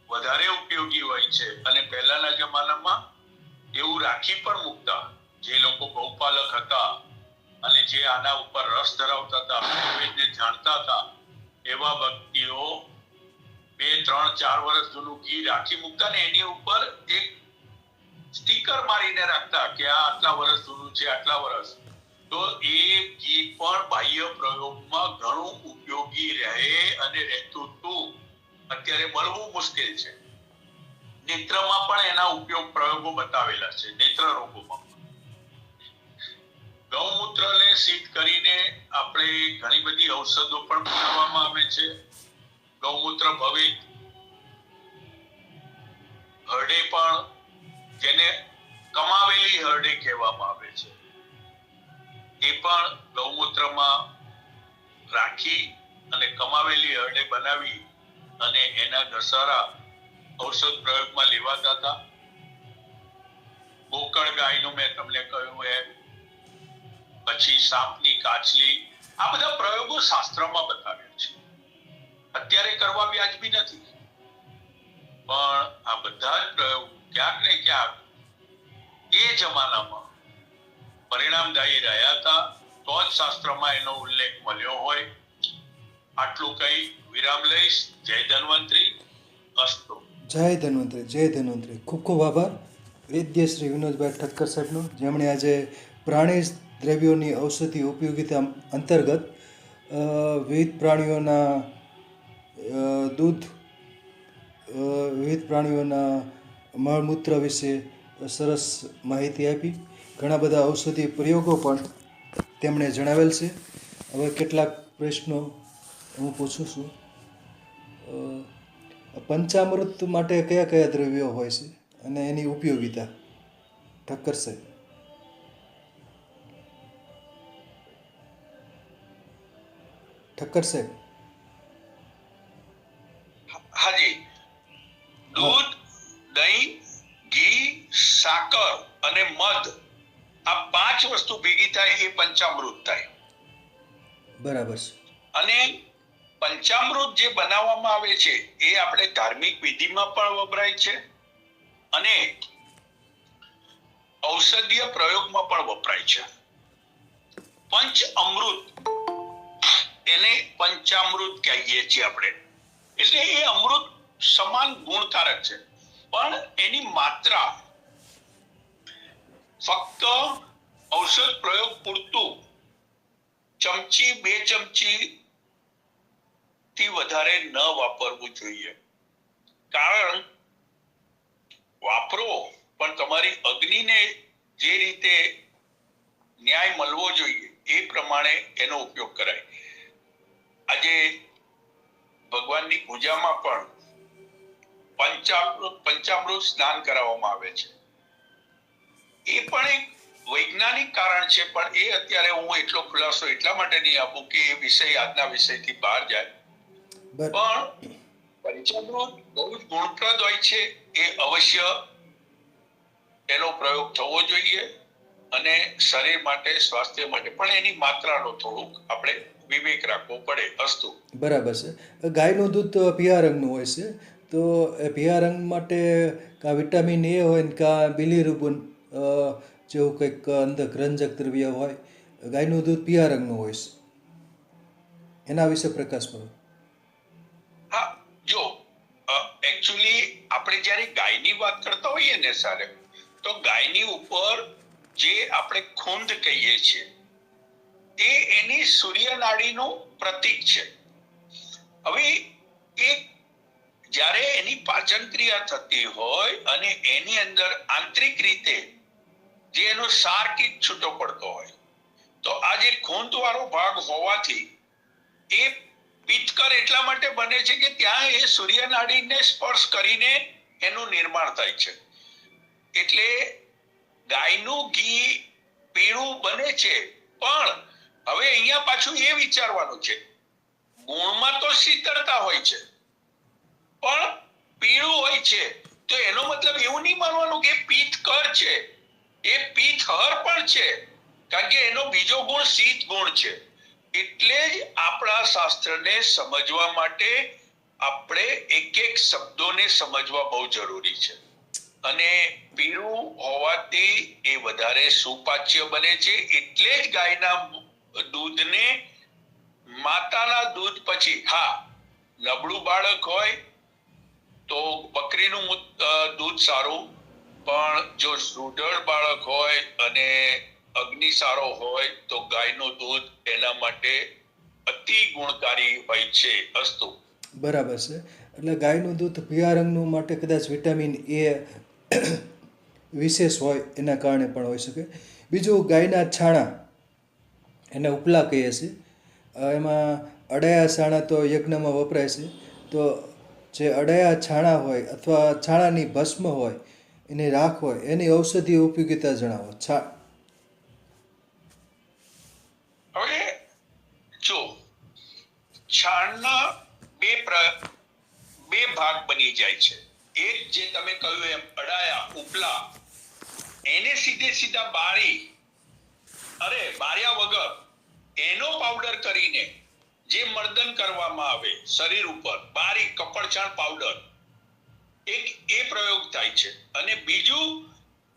વધારે ઉપયોગી હોય છે. અને પહેલાના જમાનામાં એવું રાખી પણ મૂકતા, જે લોકો ગૌપાલક હતા અને જે આના ઉપર રસ ધરાવતા હતા, આયુર્વેદને જાણતા હતા, એવા વ્યક્તિઓ 2, 3, 4 વર્ષ જૂનું ઘી રાખી મૂકતા ને એની ઉપર એક સ્ટીકર મારીને રાખતા કે આ આટલા વર્ષ જૂનું છે, આટલા વર્ષ. તો એ ઘી પણ બાહ્ય પ્રયોગમાં ઘણું ઉપયોગી રહે અને રહેતું હતું. અત્યારે મળવું મુશ્કેલ છે. નેત્રમાં પણ એના ઉપયોગ પ્રયોગો બતાવેલા છે, નેત્ર રોગોમાં. ગૌમૂત્રને સિદ્ધ કરીને આપણે ઘણી બધી ઔષધો પણ બનાવવામાં આવે છે. ગૌમૂત્ર ભવિત, હરડે પણ જેને કમાવેલી હરડે કહેવામાં આવે છે, એ પણ ગૌમૂત્રમાં રાખી અને કમાવેલી હરડે બનાવી અને એના ઘસારા ઔષધ પ્રયોગમાં લેવાતા હતા. ગોકળ ગાયનું મેં તમને કહ્યું એમ, પછી સાપની કાચલી, આ બધા પ્રયોગો શાસ્ત્રમાં બતાવ્યા છે. અત્યારે કરવા વ્યાજબી નથી, પણ આ બધા જ પ્રયોગો ક્યાંક ને ક્યાંક એ જમાનામાં પરિણામદાયી રહ્યા હતા, તો જ શાસ્ત્રમાં એનો ઉલ્લેખ મળ્યો હોય. આટલું કઈ વિરામ લઈશ. જય ધન્વંતરી. અસ્તુ. જય ધન્વંતરી, જય ધન્વંતરી. ખૂબ ખૂબ આભાર વૈદ્ય શ્રી વિનોદભાઈ ઠક્કર સાહેબનો, જેમણે આજે પ્રાણી દ્રવ્યોની ઔષધિ ઉપયોગિતા અંતર્ગત વિવિધ પ્રાણીઓના દૂધ, વિવિધ પ્રાણીઓના મળમૂત્ર વિશે સરસ માહિતી આપી. ઘણા બધા ઔષધિ પ્રયોગો પણ તેમણે જણાવેલ છે. હવે કેટલાક પ્રશ્નો હું પૂછું છું. પંચામૃત માટે કયા કયા દ્રવ્યો હોય છે અને એની ઉપયોગિતા? ઠક્કર સાહેબ. ઠક્કર સાહેબ. હાજી. દૂધ, દહીં, ઘી, સાકર અને મધ, આ 5 વસ્તુ ભેગી થાય એ પંચામૃત થાય. બરાબર છે. અને પંચામૃત જે બનાવવામાં આવે છે એ આપણે ધાર્મિક વિધિમાં પણ વપરાય છે અને ઔષધીય પ્રયોગમાં પણ વપરાય છે. પંચ અમૃત એને પંચામૃત કહીએ છીએ આપણે. એટલે એ અમૃત સમાન ગુણકારક છે, પણ એની માત્રા ફક્ત ઔષધ પ્રયોગ પૂરતું ચમચી 2 ચમચી થી વધારે ન વાપરવું જોઈએ. કારણ વાપરો પણ તમારી અગ્નિને જે રીતે ન્યાય મળવો જોઈએ એ પ્રમાણે એનો ઉપયોગ કરાય. આજે ભગવાનની પૂજામાં પણ પંચામૃત સ્નાન કરાવવામાં આવે છે. એ પણ એક વૈજ્ઞાનિક કારણ છે, પણ એ અત્યારે હું એટલો ખુલાસો એટલા માટે નહીં આપું કે એ વિષય આજના વિષયથી બહાર જાય. પણ પંચામૃત બહુ જ ગુણપ્રદ હોય છે, એ અવશ્ય એનો પ્રયોગ થવો જોઈએ અને શરીર માટે, સ્વાસ્થ્ય માટે પણ એની માત્રાનો થોડુંક આપણે વિવેક રાખવો પડે. અસ્તુ. બરાબર છે. ગાયનું દૂધ તો પીળા રંગનું હોય છે, તો એ પીળા રંગ માટે કાં વિટામિન એ હોય ને કાં બિલીરુબિન જેવું કંઈક અંદર રંજક દ્રવ્ય હોય. ગાયનું દૂધ પીળા રંગનું હોય છે, એના વિશે પ્રકાશ કરો. હા, જો એકચ્યુઅલી આપણે જ્યારે ગાયની વાત કરતા હોઈએ ને સાહેબ, તો ગાયની ઉપર જે આપણે ખૂંદ કહીએ છીએ એ એની સૂર્યનાડીનું પ્રતીક છે. હવે એ જ્યારે એની પાચન ક્રિયા થતી હોય અને એની અંદર આંતરિક રીતે જે એનો સાર કીક છૂટો પડતો હોય, તો આ જે ખૂંદ વાળો ભાગ હોવાથી એ પિત્તકર એટલા માટે બને છે કે ત્યાં એ સૂર્યનાડીને સ્પર્શ કરીને એનું નિર્માણ થાય છે. એટલે ગાયનું ઘી પીળું બને છે, પણ હવે અહીંયા પાછું એ વિચારવાનું છે, ગુણમાં તો શીતળતા હોય છે પણ પીળું હોય છે, તો એનો મતલબ એવું નહીં માનવાનું કે પિત્તકર છે. એ પિત્તહર પણ છે, કારણ કે એનો બીજો ગુણ શીત ગુણ છે. એટલે જ આપણા શાસ્ત્રને સમજવા માટે આપણે એક એક શબ્દોને સમજવા બહુ જરૂરી છે. અને પીળું હોવાથી એ વધારે સુપાચ્ય બને છે. એટલે જ ગાયના દૂધને માતાના દૂધ પછી, હા, નબળું બાળક હોય તો બકરીનું દૂધ સારું, પણ જો સુદૃઢ બાળક હોય અને અગ્નિ સારો હોય તો ગાયનું દૂધ એના માટે અતિ ગુણકારી હોય છે. અસ્તુ. બરાબર છે. એટલે ગાયનું દૂધ પીળા રંગનું માટે કદાચ વિટામિન એ વિશેષ હોય એના કારણે પણ હોઈ શકે. બીજું, ગાયના છાણા, એને ઉપલા કહીએ છીએ. એમાં અડાયા છાણા તો યજ્ઞમાં વપરાય છે, તો જે અડાયા છાણા હોય અથવા છાણાની ભસ્મ હોય એની રાખ હોય એની ઔષધીય ઉપયોગિતા જણાવો. હવે જો છાણના બે ભાગ બની જાય છે. એક જે તમે કહ્યું એમ અડાયા ઉપલા એને સીધા બાર્યા વગર એનો પાવડર કરીને જે મર્દન કરવામાં આવે શરીર ઉપર બારીક કપડછાણ પાવડર એક એ પ્રયોગ થાય છે. અને બીજું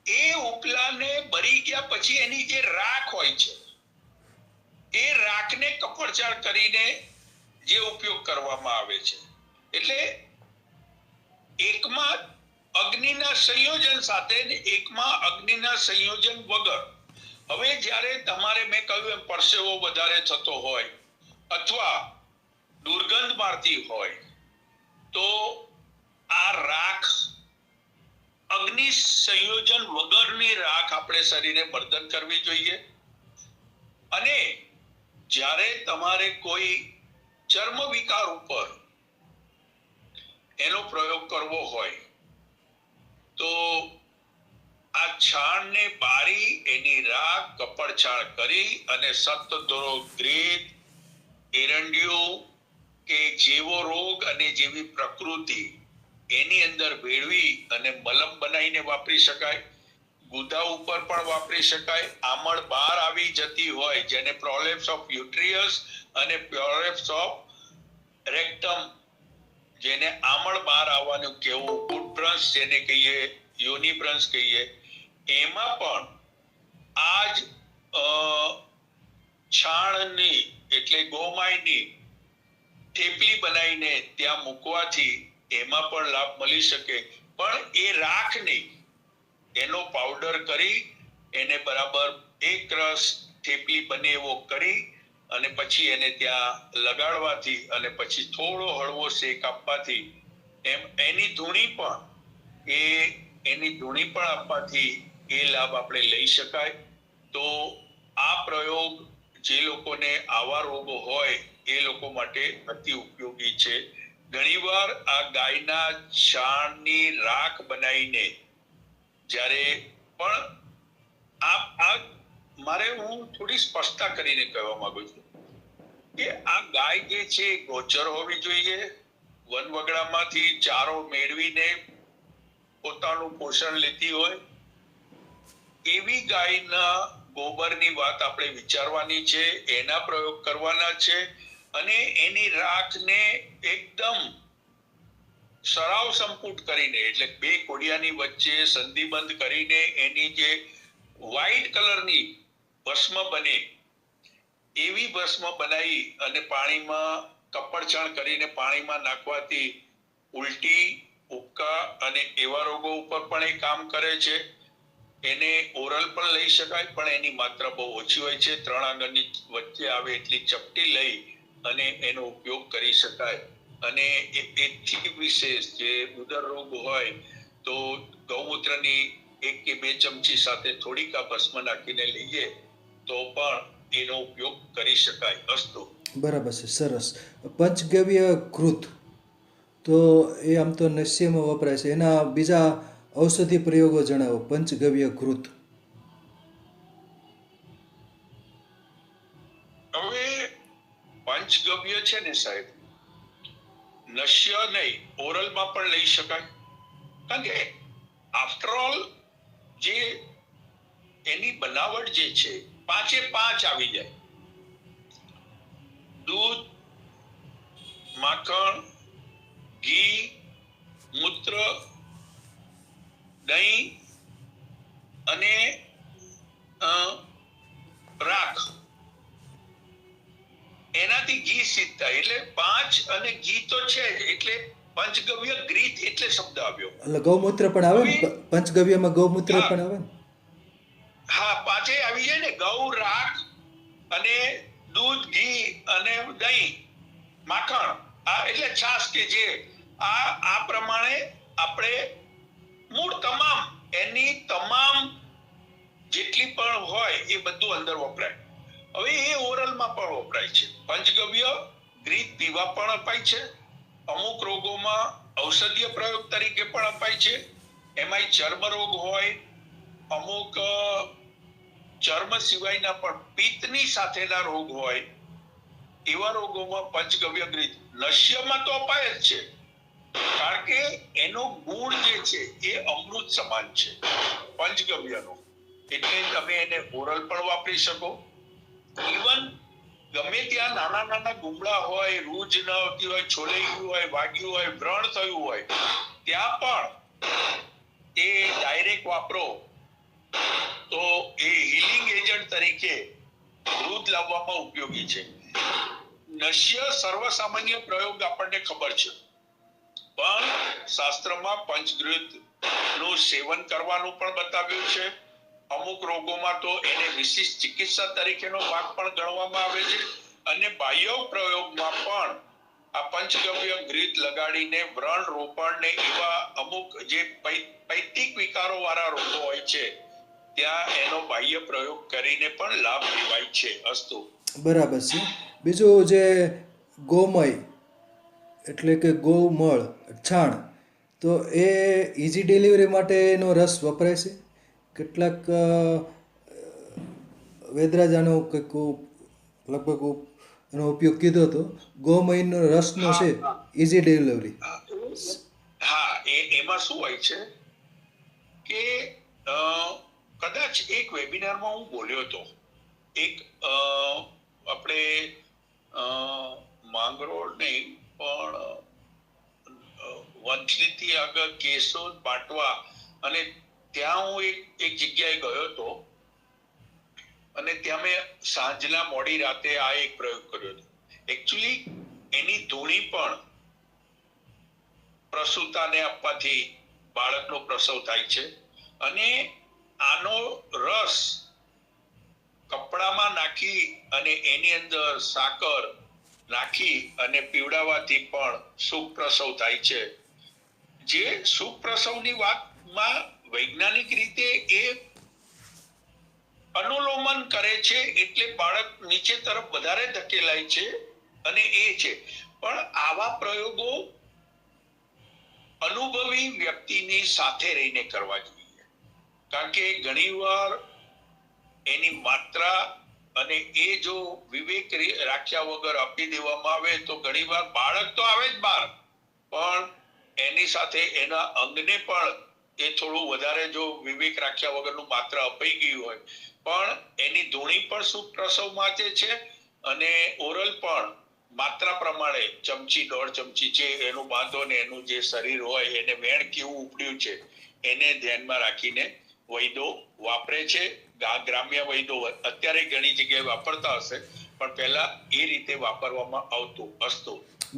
એ ઉપલાને બરી ગયા પછી એની જે રાખ હોય છે એ રાખને કપડછાણ કરીને જે ઉપયોગ કરવામાં આવે છે. એટલે એકમાં અગ્નિના સંયોજન સાથે ને એકમાં અગ્નિના સંયોજન વગર. હવે જ્યારે તમારે મેં કહ્યું એમ પરસેવો વધારે થતો હોય અથવા દુર્ગંધ મારતી હોય તો આ રાખ અગ્નિ સંયોજન વગરની રાખ આપણે શરીરે મર્દન કરવી જોઈએ. અને જ્યારે તમારે કોઈ ચર્મ વિકાર ઉપર એનો પ્રયોગ કરવો હોય તો આ છાણને બારી એની રાખ કપડછાણ કરી અને સત્તદોરો ગ્રેત એરંડિયું કે જેવો રોગ અને જેવી પ્રકૃતિ એની અંદર ભેળવી અને મલમ બનાવીને વાપરી શકાય. ગુદા ઉપર પણ વાપરી શકાય. આમળ બહાર આવી જતી હોય જેને પ્રોલેપ્સ ઓફ યુટ્રિયસ અને પ્રોલેપ્સ ઓફ રેક્ટમ જેને આમળ બહાર આવવાનું કેવું ઉટબ્રંશ જેને કહીએ યોનિબ્રંશ કહીએ એમાં પણ આજ છાણની એટલે ગોમાયની થેપલી બનાવીને ત્યાં મૂકવાથી એમાં પણ લાભ મળી શકે. પણ એ રાખની એનો પાવડર કરી એને બરાબર એક રસ થેપલી બને એવો કરી અને પછી એને ત્યાં લગાડવાથી અને પછી થોડો હળવો શેક આપવાથી એની ધૂણી પણ આપવાથી એ લાભ આપણે લઈ શકાય. તો આ પ્રયોગ જે લોકોને આવા રોગો હોય એ લોકો માટે અતિ ઉપયોગી છે. ઘણીવાર આ ગાયના છાણની રાખ બનાવીને જ્યારે પણ મારે હું થોડી સ્પષ્ટતા કરીને કહેવા માંગુ છું કે આ ગાય જે છે ગોચર હોવી જોઈએ. વનવગડામાંથી ચારો મેળવીને પોતાનું પોષણ લેતી હોય એવી ગાયના ગોબરની વાત આપણે વિચારવાની છે. એના પ્રયોગ કરવાના છે અને એની રાખને એકદમ સરાવ સંપુટ કરીને એટલે બે કોડિયાની વચ્ચે સંધિબંધ કરીને એની જે વ્હાઈટ કલરની ભસ્મ બને એવી ભસ્મ બનાવી અને પાણીમાં કપડછાણ કરીને પાણીમાં નાખવાથી ઉલટી ઉબકા અને એવા રોગો ઉપર પણ એ કામ કરે છે. એને ઓરલ પણ લઈ શકાય પણ એની માત્રા બહુ ઓછી હોય છે. 3 આંગળની વચ્ચે આવે એટલી ચપટી લઈ અને એનો ઉપયોગ કરી શકાય. અને એથી વિશેષ જે ઉદર રોગ હોય તો ગૌમૂત્રની 1 કે 2 ચમચી સાથે થોડીક આ ભસ્મ નાખીને લઈએ તો પણ એનો ઉપયોગ કરી શકાય. અસ્તુ. બરાબર છે, સરસ. પંચગવ્ય ઘૃત તો એ આમ તો નસ્યમાં વપરાય છે. એના બીજા ઔષધિ પ્રયોગો જણાવો. પંચગવ્ય ઘૃત. હવે પંચગવ્ય છે ને સાહેબ નશ્ય નહીં ઓરલમાં પણ લઈ શકાય. કારણ કે આફ્ટર ઓલ જે એની બનાવટ જે છે 5 આવી જાય. દૂધ, માખણ, ઘી, મૂત્ર, દહીં અને રાખ એનાથી ઘી સિદ્ધ થાય. એટલે 5 અને ઘી તો છે જ એટલે પંચગવ્ય ગ્રીત એટલે શબ્દ આવ્યો. એટલે ગૌમૂત્ર પણ આવે ને? પંચગવ્યમાં ગૌમૂત્ર પણ આવે ને? હા, 5 આવી જાય ને. ગૌ, રાખ અને દૂધ, ઘી અને દહીં, માખણ આ એટલે છાશ કે જે આ પ્રમાણે આપણે મૂળ તમામ એની તમામ જેટલી પણ હોય એ બધું અંદર વપરાય. હવે એ ઓરલમાં પણ વપરાય છે. પંચગવ્ય ગ્રીત પીવા પણ અપાય છે અમુક રોગોમાં ઔષધીય પ્રયોગ તરીકે પણ અપાય છે. એમાંય ચર્મ રોગ હોય, અમુક ચર્મ સિવાયના પણ પિત્તની સાથેના રોગ હોય, એવા રોગોમાં પંચગવ્ય ઘૃત નશ્યમાં તો અપાય જ છે, કારણ કે એનો ગુણ જે છે એ અમૃત સમાન છે પંચગવ્યનો. એટલે તમે એને ઓરલ પણ વાપરી શકો. ઇવન ગમે ત્યાં નાના નાના ગુમડા હોય, રૂજ ન આવતી હોય, છોલાઈ ગયું હોય, વાગ્યું હોય, વ્રણ થયું હોય, ત્યાં પણ એ ડાયરેક્ટ વાપરો તો એ હીલિંગ એજન્ટ તરીકે દૂધ લાવવામાં ઉપયોગી છે. નશ્ય સર્વસામાન્ય પ્રયોગ આપણને ખબર છે, પણ શાસ્ત્રમાં પંચઘૃત નું સેવન કરવાનું પણ બતાવ્યું છે. અમુક રોગોમાં તો એને વિશિષ્ટ ચિકિત્સા તરીકેનો ભાગ પણ ગણવામાં આવે છે, અને બાહ્ય પ્રયોગમાં પણ આ પંચગવ્ય ઘૃત લગાડીને વ્રણ રોપણ ને એવા અમુક જે પૈતિક વિકારો વાળા રોગો હોય છે ત્યાં એનો બાહ્ય પ્રયોગ કરીને પણ લાભ લેવાય છે. અસ્તુ. બરાબર છે. બીજું જે ગોમય એટલે કે ગૌમળ છાણ, તો એ ઇઝી ડિલિવરી માટેનો રસ વપરાય છે. કેટલાક વેદરાજાનો કંઈક લગભગ એનો ઉપયોગ કીધો હતો. ગોમયનો રસનો છે ઇઝી ડિલિવરી. હા, એમાં શું હોય છે કે કદાચ એક વેબિનારમાં હું બોલ્યો હતો. એક આપણે માંગરોળ નહીં પણ વંથલીથી આગળ કેશોદ બાટવા, અને ત્યાં હું એક જગ્યાએ ગયો હતો અને ત્યાં મેં સાંજના મોડી રાતે આ એક પ્રયોગ કર્યો હતો. એકચ્યુઅલી એની ધૂણી પણ પ્રસૂતાને આપવાથી બાળકનો પ્રસવ થાય છે, અને આનો રસ કપડામાં નાખી અને એની અંદર સાકર નાખી અને પીવડાવવાથી પણ સુખ પ્રસવ થાય છે. જે સુખ પ્રસવની વાતમાં વૈજ્ઞાનિક રીતે એ અનુલોમન કરે છે, એટલે બાળક નીચે તરફ વધારે ધકેલાય છે, અને એ છે. પણ આવા પ્રયોગો અનુભવી વ્યક્તિની સાથે રહીને કરવા જોઈએ, કારણ કે ઘણીવાર એની માત્રા અને એ જો વિવેક રાખ્યા વગર આપી દેવામાં આવે તો ઘણીવાર બાળક તો આવે જ બહાર, પણ એની સાથે એના અંગને પણ એ થોડું વધારે જો વિવેક રાખ્યા વગરનું માત્ર અપાઈ ગયું હોય, પણ એની ધૂણી પણ સુખ પ્રસવ માટે છે, અને ઓરલ પણ માત્રા પ્રમાણે ચમચી 1.5 ચમચી છે એનું બાંધો ને એનું જે શરીર હોય એને વેણ કેવું ઉપડ્યું છે એને ધ્યાનમાં રાખીને વૈદો વાપરે છે. ગ્રામ્ય વૈદો અત્યારે ઘણી જગ્યાએ વાપરતા હશે, પણ પહેલા એ રીતે વાપરવામાં આવતું. અસ્તુ.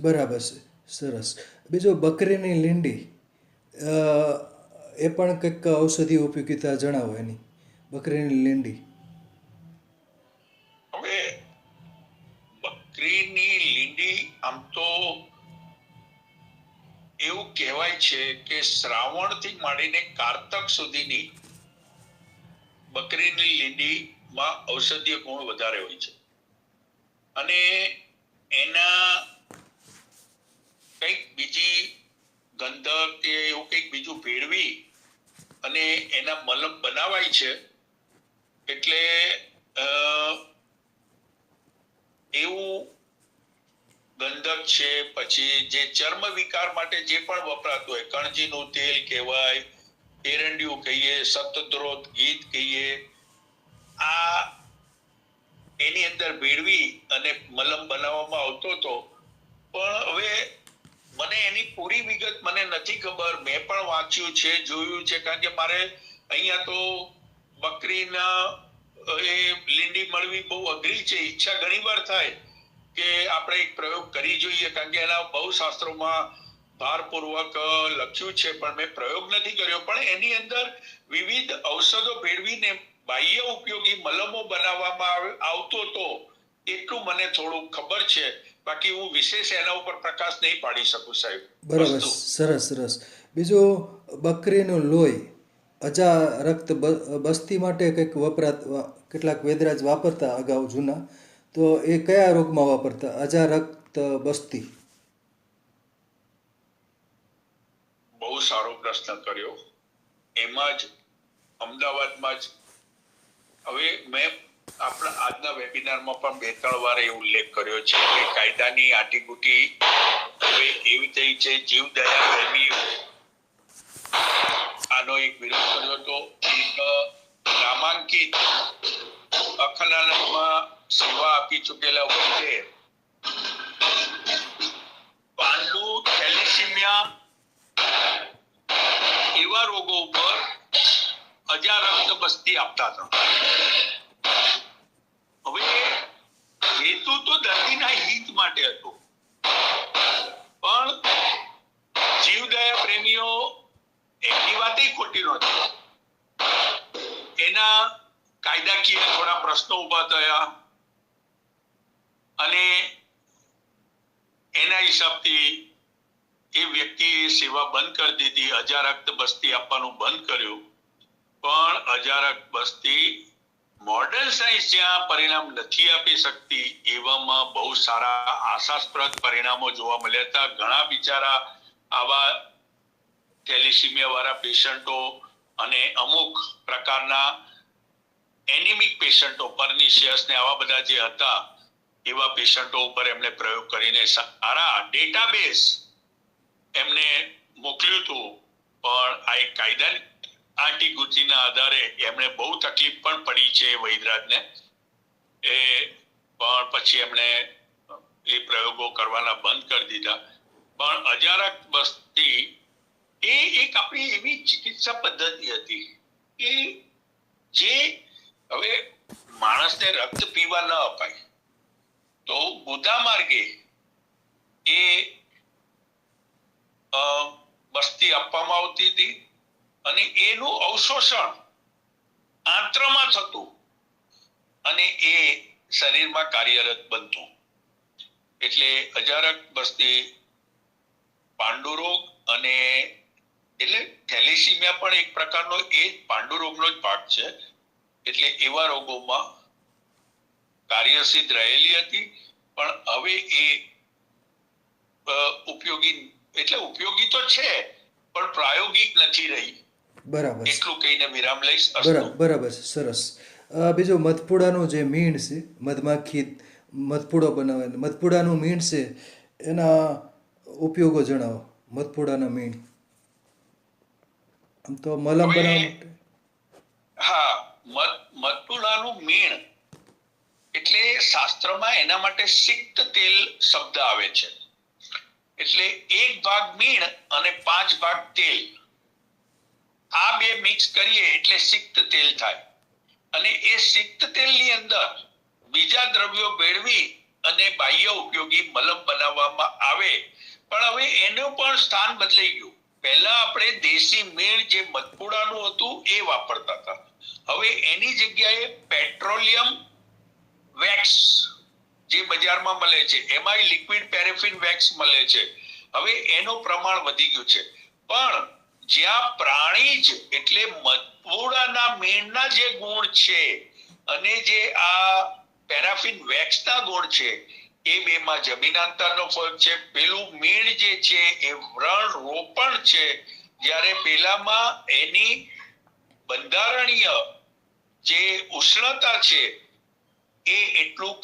બરાબર છે, સરસ. બીજું બકરીની લીંડી, એ પણ કંઈક ઔષધીય ઉપયોગિતા જણાવો એની. બકરીની લીંડી. હવે બકરીની લીંડી આમ તો એવું કહેવાય છે કે શ્રાવણ થી માંડીને કારતક સુધીની બકરીની લીંડીમાં ઔષધીય ગુણ વધારે હોય છે, અને એના કંઈક બીજી ગંધક કે એવું કંઈક બીજું ભેળવી અને એના મલમ બનાવાય છે. એટલે એવું ગંધક છે. પછી જે ચર્મ વિકાર માટે જે પણ વપરાતું હોય, કણજીનું તેલ કહેવાય, એરંડિયું કહીએ, સતદ્રોત ગીત કહીએ, આ એની અંદર ભેળવી અને મલમ બનાવવામાં આવતો હતો. પણ હવે મને એની પૂરી વિગત મને નથી ખબર. મેં પણ વાંચ્યું છે, જોયું છે, કારણ કે મારે અહીંયા તો બકરીના એ લીંડી મળવી બહુ અઘરી છે. ઈચ્છા ઘણીવાર થાય કે આપણે એક પ્રયોગ કરી જોઈએ, કારણ કે એના બહુ શાસ્ત્રોમાં ભારપૂર્વક લખ્યું છે, પણ મેં પ્રયોગ નથી કર્યો. પણ એની અંદર વિવિધ ઔષધો ભેળવીને બાહ્ય ઉપયોગી મલમો બનાવવામાં આવતો હતો, એટલું મને થોડું ખબર છે. બાકી હું વિશેષ એના ઉપર પ્રકાશ નહીં પાડી શકું, સાહેબ. બરાબર, સરસ સરસ. બીજું બકરીનું લોહી, અજા રક્ત બસ્તી માટે કંઈક કેટલાક વેદરાજ વાપરતા અગાઉ જૂના, તો એ કયા રોગમાં વાપરતા? અજા રક્ત બસ્તી. પ્રશ્ન કર્યો એમાં જ અમદાવાદમાં જ હવે મેં આપણા આજના વેબિનારમાં પણ 2-3 વાર એ ઉલ્લેખ કર્યો છે કે કાયદાની આટીગુટી હવે એવી થઈ છે. જીવદયા પ્રેમી આનો એક વિરોધ કર્યો હતો. એક નામાંકિત અખનાનંદમાં સેવા આપી ચૂકેલા વૈદ્ય પાંડુ થેલેસીમિયા એવા રોગો ઉપર અજારક્ત બસ્તી આપતા હતા. હવે હેતુ તો દર્દીના હિત માટે હતો, પણ જીવદયા પ્રેમીઓ એમની વાત ખોટી નહોતી. એના કાયદાકીય થોડા પ્રશ્નો ઉભા થયા અને એના હિસાબથી એ વ્યક્તિએ સેવા બંધ કરી દીધી, અજારક્ત બસ્તી આપવાનું બંધ કર્યું. પણ અજારક્ત બસ્તી મોડર્ન સાયન્સ જ્યાં પરિણામ નથી આપી શકતી એવામાં બહુ સારા આશાસ્પદ પરિણામો જોવા મળ્યા હતા. ઘણા બિચારા આવા થેલેસીમિયા વાળા પેશન્ટો અને અમુક પ્રકારના એનિમિક પેશન્ટો, પર્નિશિયસ ને આવા બધા જે હતા એવા પેશન્ટો ઉપર એમને પ્રયોગ કરીને સારા ડેટાબેઝ એમને મોકલ્યું હતું. પણ આ એક કાયદાની આંટીગુટીના આધારે એમણે બહુ તકલીફ પણ પડી છે વૈદરાજને. એ પણ પછી એમણે એ પ્રયોગો કરવાના બંધ કરી દીધા. પણ અજારક્ત બસ્તી એ એક આપણી એવી ચિકિત્સા પદ્ધતિ હતી કે જે હવે માણસને રક્ત પીવા ન અપાય તો ગુદા માર્ગે એ બસ્તી આપવામાં આવતી હતી અને એનું અવશોષણ આંત્રમાં થતું અને એ શરીરમાં કાર્યરત બનતું. એટલે અજારક્ત બસ્તી પાંડુરોગ અને એટલે થેલેસીમિયા પણ એક પ્રકારનો એ પાંડુરોગનો જ ભાગ છે. એટલે એવા રોગોમાં કાર્યસિદ્ધ રહેલી હતી. પણ હવે એ ઉપયોગી તો છે પણ પ્રાયોગિક નથી રહી. બરાબર એટલું કહીને વિરામ લઈશ. બરાબર છે, સરસ. બીજું મધપુડાનું જે મીણ છે, મધમાખી મધપુડો બનાવે, મધપુડાનું મીણ છે એના ઉપયોગો જણાવો. મધપુડાના મીણ આમ તો મલમ બનાવવા માટે. હા, મધપુડાનું મીણ એટલે શાસ્ત્રમાં એના માટે સિક્ત તેલ શબ્દ આવે છે. એટલે 1 ભાગ મીણ અને 5 ભાગ તેલ, આ બે મિક્સ કરીએ એટલે સિક્ત તેલ થાય. અને એ સિક્ત તેલની અંદર બીજા દ્રવ્યો ભેળવી અને બાહ્ય ઉપયોગી મલમ બનાવવામાં આવે. પણ હવે એનું પણ સ્થાન બદલાઈ ગયું. પહેલા આપણે દેશી મીણ જે મધપુડાનું હતું એ વાપરતા હતા. હવે એની જગ્યાએ પેટ્રોલિયમ વેક્સ જે બજારમાં મળે છે, એમાં લિક્વિડ પેરેફિન વેક્સ મળે છે. હવે એનું પ્રમાણ વધી ગયું છે. પણ જ્યાં પ્રાણીજ એટલે મધપુડાના મીણના જે ગુણ છે અને જે આ પેરાફિન વેક્સના ગુણ છે એ બેમાં જમીનાંતરનો ફરક છે. પેલું મીણ જે છે એ વ્રણ રોપણ છે, જ્યારે પેલામાં એની બંધારણીય જે ઉષ્ણતા છે એ એટલું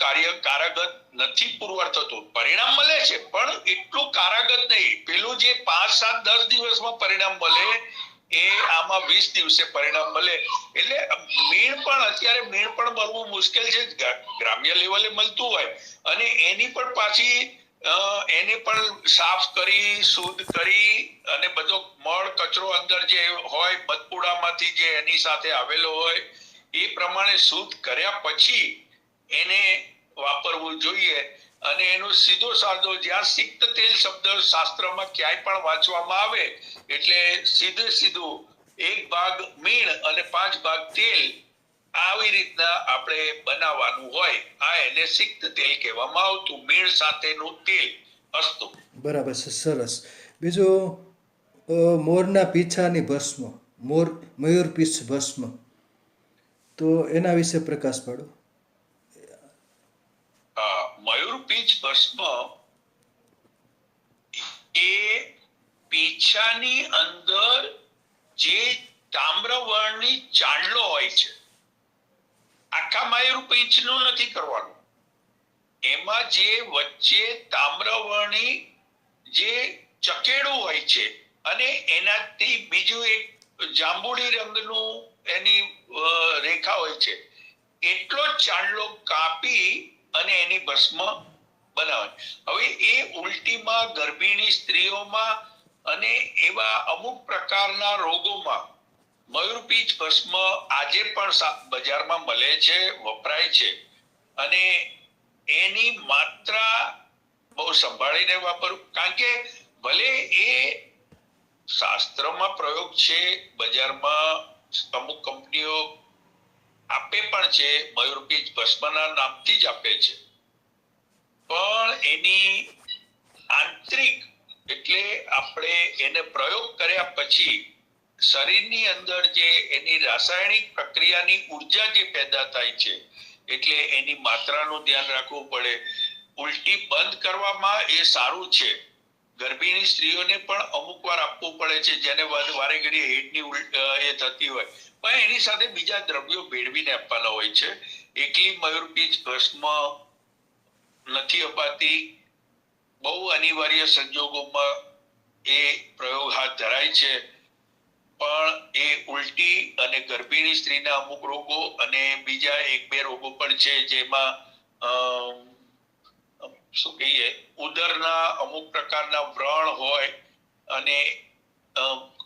કારગત નથી પુરવાર થતું. પરિણામ મળે છે પણ એટલું કારગત નહીં. પેલું જે 5-7-10 દિવસમાં પરિણામ મળે એ આમાં 20 દિવસે પરિણામ મળે. એટલે મીણ પણ અત્યારે મળવું મુશ્કેલ છે. ગ્રામ્ય લેવલે મળતું હોય અને એની પણ પાછી એને પણ સાફ કરી, શુદ્ધ કરી અને બધો મળ કચરો અંદર જે હોય મધપુડામાંથી જે એની સાથે આવેલો હોય એ પ્રમાણે શુદ્ધ કર્યા પછી એને વાપરવું જોઈએ. અને એનો સીધો સાધો જ્યાં સિક્ત તેલ શબ્દ શાસ્ત્રમાં ક્યાંય પણ વાંચવામાં આવે એટલે સીધું 1 ભાગ મીણ અને 5 ભાગ તેલ આવી રીતના આપણે બનાવવાનું હોય. આ એને સિક્ત તેલ કહેવામાં આવતું, મીણ સાથેનું તેલ. અસ્તુ. બરાબર છે, સરસ. બીજું મોરના પીછાની ભસ્મ, મયુર પીછ ભસ્મ, તો એના વિશે પ્રકાશ પાડો. મયુર પીછ ભસ્મ એ પીછ પીંછાની અંદર જે તામ્રવર્ણની ચાંદલો હોય છે, આખા માયરું પીંછનું નથી કરવાનું, એમાં જે વચ્ચે તામ્રવર્ણી જે ચકેડું હોય છે અને એનાથી બીજું એક જાંબુડી રંગનું એની રેખા હોય છે, એટલો જ ચાંદલો કાપી અને એની ભસ્મ બનાવે. હવે એ ઉલટીમાં ગર્ભિણી સ્ત્રીઓમાં અને એવા અમુક પ્રકારના રોગોમાં મયુરપીંછ ભસ્મ આજે પણ બજારમાં મળે છે, વપરાય છે, અને એની માત્રા બહુ સંભાળીને વાપરવું. કારણ કે ભલે એ શાસ્ત્રમાં પ્રયોગ છે, બજારમાં અમુક કંપનીઓ આપે પણ છે, મયુરપીંછ ભસ્મના નામથી જ આપે છે, પણ એની આંતરિક એટલે આપણે એને પ્રયોગ કર્યા પછી શરીરની અંદર જે એની રાસાયણિક પ્રક્રિયાની ઉર્જા જે પેદા થાય છે, એટલે એની માત્રાનું ધ્યાન રાખવું પડે. ઉલટી બંધ કરવામાં એ સારું છે. ગર્ભિણી સ્ત્રીઓને પણ અમુક વાર આપવું પડે છે, જેને વારે ઘડીએ હેડની એ થતી હોય, પણ એની સાથે બીજા દ્રવ્યો ભેળવીને આપવાના હોય છે. એકલી મયુરપીંછ ભસ્મ નથી અપાતી, બહુ અનિવાર્ય સંજોગોમાં એ પ્રયોગ હાથ ધરાય છે, પણ એ ઉલટી અને ગર્ભિણી સ્ત્રીના અમુક રોગો અને બીજા 1-2 રોગો પણ છે, જેમાં શું કહીએ, ઉદરના અમુક પ્રકારના વ્રણ હોય અને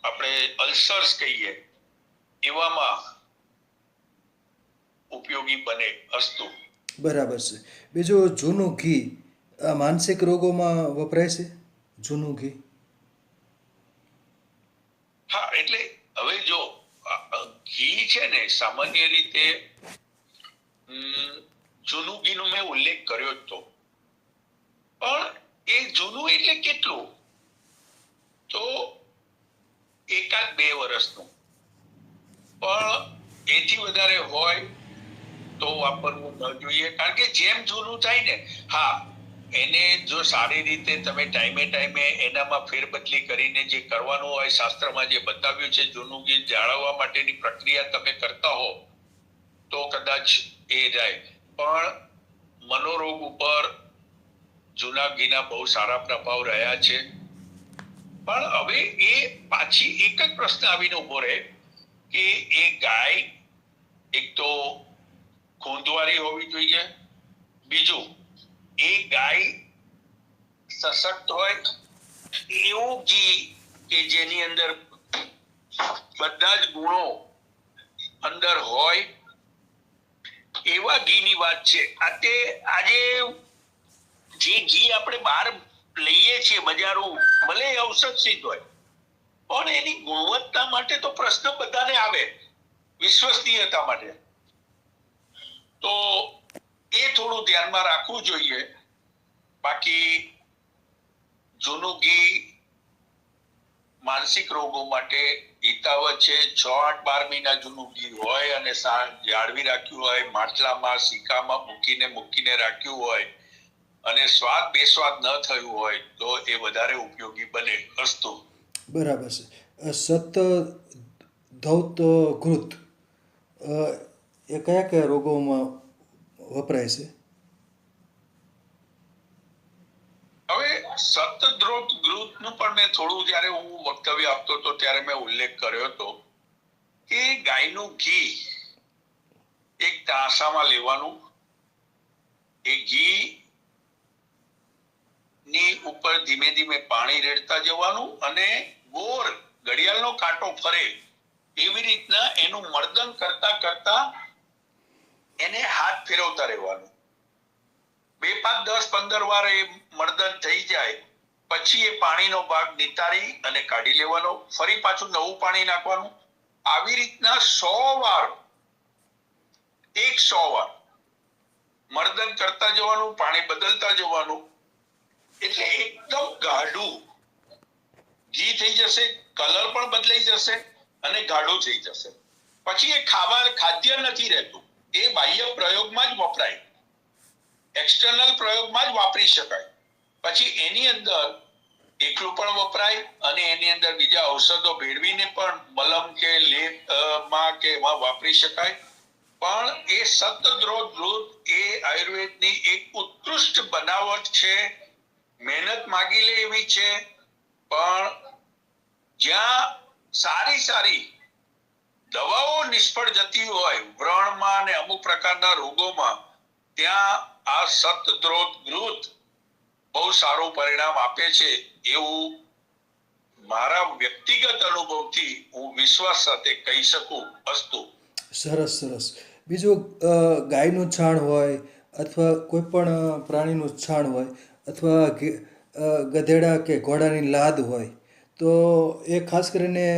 આપણે અલ્સર્સ કહીએ, એવામાં ઉપયોગી બને. અસ્તુ. બરાબર છે. બીજું જૂનું ઘી આ માનસિક રોગોમાં વપરાય છે, જૂનું ઘી? હા, એટલે હવે જો ઘી છે ને, સામાન્ય રીતે જૂનું ઘીનો મેં ઉલ્લેખ કર્યો જ તો, પણ એ જૂનું એટલે કેટલું? તો 1-2 વર્ષનું, પણ એથી વધારે હોય તો વાપરવું ન જોઈએ. કારણ કે જેમ જૂનું થાય ને, હા, એને જો સારી રીતે તમે ટાઈમે એનામાં ફેરબદલી કરીને જે કરવાનું હોય, શાસ્ત્રમાં જે બતાવ્યું છે, જૂનું ઘી જાળવવા માટેની પ્રક્રિયા તમે કરતા હો તો કદાચ એ જાય. પણ મનોરોગ ઉપર જૂના ઘીના બહુ સારા પ્રભાવ રહ્યા છે. પણ હવે એ પાછી એક જ પ્રશ્ન આવીને ઉભો રહે કે એ ગાય એક તો ખૂંદવારી હોવી જોઈએ, બીજું એ ગાય સશક્ત હોય, એવું ઘી કે જેની અંદર બધા જ ગુણો અંદર હોય, એવા ઘીની વાત છે. આજે જે ઘી આપણે બહાર લઈએ છીએ બજારો, ભલે ઔષધ સિદ્ધ હોય, પણ એની ગુણવત્તા માટે તો પ્રશ્ન બધાને આવે, વિશ્વસનીયતા માટે. તો એ થોડું ધ્યાનમાં રાખવું જોઈએ. બાકી જૂનું ઘી માનસિક રોગો માટે હિતાવહ છે. 6-8-12 મહિના જૂનું ઘી હોય અને જાળવી રાખ્યું હોય, માટલામાં સિક્કામાં મૂકીને રાખ્યું હોય અને સ્વાદ બેસ્વાદ ન થયું હોય તો એ વધારે ઉપયોગી બને. અસ્તુ. બરાબર છે. સત ધૌત ઘૃત એ કયા કયા રોગોમાં વપરાય છે? હવે સતદ્રોત ઘૃતનું પણ મેં થોડું, જ્યારે હું વક્તવ્ય આપતો હતો ત્યારે મેં ઉલ્લેખ કર્યો હતો કે ગાયનું ઘી એક તાસામાં લેવાનું, એ ઘી ની ઉપર ધીમે ધીમે પાણી રેડતા જવાનું અને ગોળ ઘડિયાળનો કાંટો ફરે એવી રીતના એનું મર્દન કરતા કરતા એને હાથ ફેરવતા રહેવાનું. 2-5-10-15 વાર એ મર્દન થઈ જાય પછી એ પાણીનો ભાગ નિતારી અને કાઢી લેવાનો, ફરી પાછું નવું પાણી નાખવાનું. આવી રીતના 100 વાર મર્દન કરતા જવાનું, પાણી બદલતા જવાનું, એટલે એકદમ ગાઢું ઘી થઈ જશે, કલર પણ બદલાઈ જશે અને ગાઢું થઈ જશે. પછી એ ખાદ્ય નથી રહેતું, એ બાહ્ય પ્રયોગમાં જ વપરાય, એક્સટર્નલ પ્રયોગમાં જ વાપરી શકાય. પછી એની અંદર એકલું પણ વપરાય અને એની અંદર બીજા ઔષધો ભેળવીને પણ મલમ કે લેપમાં કે એમાં વાપરી શકાય. પણ એ સતદ્રોત દૂધ એ આયુર્વેદની એક ઉત્કૃષ્ટ બનાવટ છે. મહેનત માગી લે એવી છે. પણ જ્યાં સારી દવાઓ નિષ્ફળ જતી હોય વ્રણમાં અને અમુક પ્રકારના રોગોમાં, ત્યાં આ સતદ્રોત દૂધ બહુ સારું પરિણામ આપે છે એવું મારા વ્યક્તિગત અનુભવથી હું વિશ્વાસ સાથે કહી શકું. અસ્તુ. સરસ સરસ. બીજું ગાયનું છાણ હોય અથવા કોઈ પણ પ્રાણીનું છાણ હોય અથવા ગધેડા કે ઘોડાની લાદ હોય તો એ ખાસ કરીને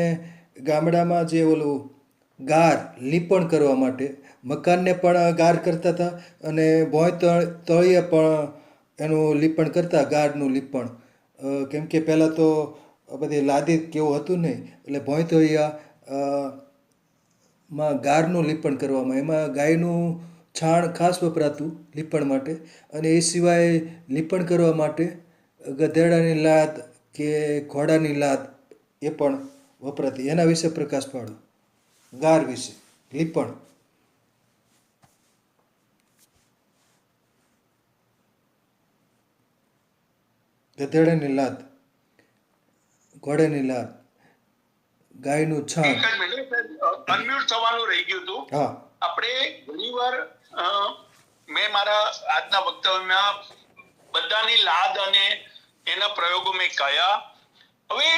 ગામડામાં જે ઓલું ગાર લીપણ કરવા માટે મકાનને પણ ગાર કરતા હતા અને તળિયે પણ એનું લીપણ કરતા ગારનું લીપણ. કેમ કે પહેલાં તો બધી લાદી કેવું હતું નહીં એટલે ભોંયતળિયા માં ગારનું લીપણ કરવામાં, એમાં ગાયનું છાણ ખાસ વપરાતું લીપણ માટે. અને એ સિવાય લીપણ કરવા માટે ગધેડાની લાદ કે ઘોડાની લાદ એ પણ વપરાતી. એના વિશે પ્રકાશ પાડો, ગાર વિશે, લીપણ. ગધેડાની લાદ, ઘોડાની લાદ, ગાયનું છાણ. એક જ મિનિટ, અનમ્યુટ થવાનું રહી ગયું હતું. હા. આપણે ઘણીવાર મેં મારા આજના વક્તવ્યમાં બધાની લાદ અને એના પ્રયોગો મેં કહ્યા. હવે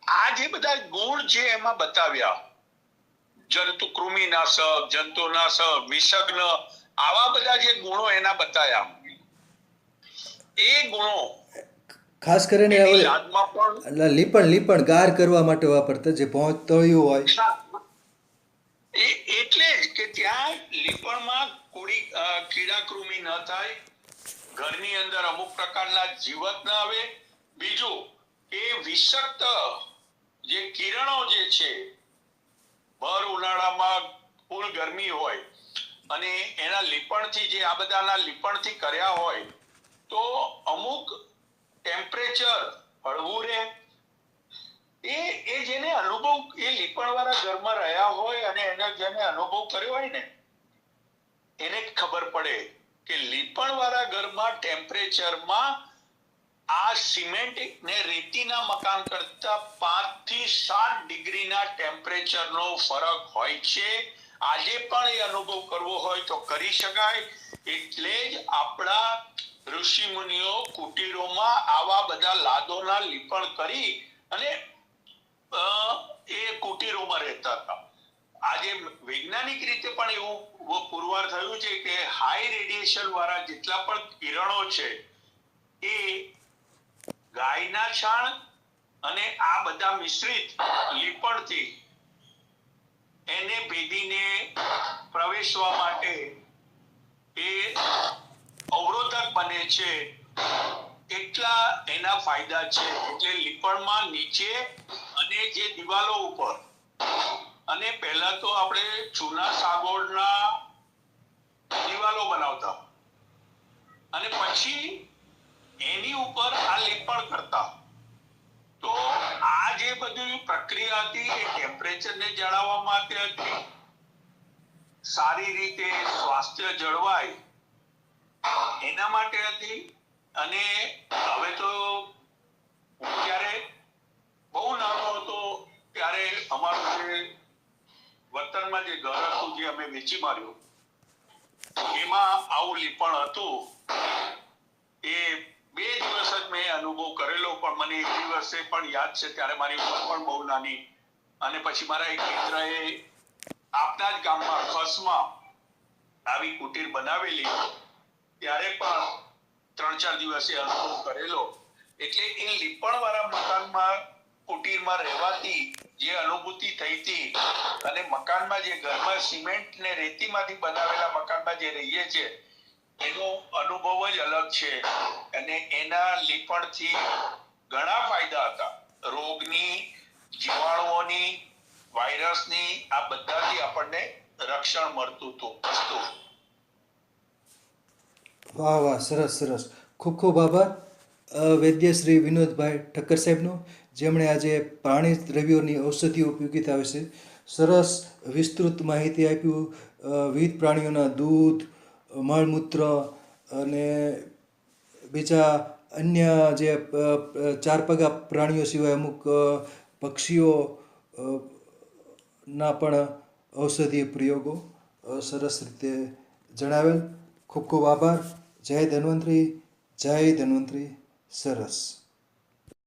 આ જે બધા ગુણ છે એમાં બતાવ્યા, જંતુ કૃમિનાશક, જંતુનાશક, વિષગ્ન, આવા બધા જે ગુણો એના બતાવ્યા, એ ગુણો ખાસ કરીને એની લાદમાં પણ લીપણ ગાર કરવા માટે વાપરતા, જે તળિયું હોય. એટલે જ કે ત્યાં લીપણમાં કીડા કૃમિ ન થાય, ઘરની અંદર અમુક પ્રકારના જીવત ન આવે. બીજું કે વિષક્ત જે કિરણો જે છે, ભર ઉનાળામાં ફૂલ ગરમી હોય અને એના લીપણથી, જે આ બધાના લીપણથી કર્યા હોય તો અમુક ટેમ્પરેચર હળવું રહે. એ જેને અનુભવ, એ લીપણ વાળા ઘરમાં રહ્યા હોય અને એને જેને અનુભવ કર્યો હોય ને એને ખબર પડે કે લીપણ વાળા ઘરમાં ટેમ્પરેચરમાં આ સિમેન્ટ ને રેતીના મકાન કરતા 5 થી 7 ડિગ્રીના ટેમ્પરેચરનો ફરક હોય છે. આજે પણ એ અનુભવ કરવો હોય તો કરી શકાય. એટલે જ આપણા ઋષિ મુનિઓ કુટીરોમાં આવા બધા લાદોના લીપણ કરી અને એ કુટીરોમાં રહેતા હતા. આજે વૈજ્ઞાનિક રીતે પણ એવું પુરવાર થયું છે કે હાઈ રેડિયેશન વાળા જેટલા પણ કિરણો છે એ ગાયના છાણ અને આ બધા મિશ્રિત લીપણથી એને ભેદીને પ્રવેશવા માટે એ અવરોધક બને છે. એટલા એના ફાયદા છે. એટલે લીપણમાં નીચે અને જે દિવાલો ઉપર, અને પહેલા તો આપણે ચૂના સાગોળના દિવાલો બનાવતા અને પછી એની ઉપર આ લીપણ કરતા. તો આ જે બધી પ્રક્રિયા હતી એ ટેમ્પરેચરને જાળવવા માટે હતી, સારી રીતે સ્વાસ્થ્ય જળવાય એના માટે હતી. અને હવે તો હું જ્યારે બહુ નાનો હતો ત્યારે અમારું જે વતનમાં જે ઘર હતું જે અમે વેચી માર્યું એમાં આવું લીપણ હતું. એ 2 દિવસ જ મેં અનુભવ કરેલો, પણ મને એક દિવસે પણ યાદ છે ત્યારે મારી ઉંમર પણ બહુ નાની. અને પછી મારા એક મિત્રએ આપણા જ ગામમાં ખસમાં આવી કુટીર બનાવેલી, ત્યારે પણ 3-4 દિવસે અનુભવ કરેલો. એટલે એ લીપણ વાળા મકાનમાં, કુટીરમાં રહેવાથી જે અનુભૂતિ થઈ હતી અને મકાનમાં, જે ઘરમાં સિમેન્ટ ને રેતીમાંથી બનાવેલા મકાનમાં જે રહીએ છીએ એનો અનુભવ જ અલગ છે. અને એના લીપણથી ઘણા ફાયદા હતા. રોગની, જીવાણુઓની, વાયરસની, આ બધાથી આપણને રક્ષણ મળતું હતું. વાહ વાહ, સરસ સરસ. ખૂબ ખૂબ આભાર. વૈદ્ય શ્રી વિનોદભાઈ ઠક્કર સાહેબનો, જેમણે આજે પ્રાણી દ્રવ્યોની ઔષધીય ઉપયોગિતા વિશે સરસ વિસ્તૃત માહિતી આપ્યું. વિવિધ પ્રાણીઓના દૂધ, મળમૂત્ર અને બીજા અન્ય જે ચાર પગા પ્રાણીઓ સિવાય અમુક પક્ષીઓ ના પણ ઔષધીય પ્રયોગો સરસ રીતે જણાવેલ. ખૂબ ખૂબ આભાર. જય ધન્વંતરી, જય ધન્વંતરી. સરસ.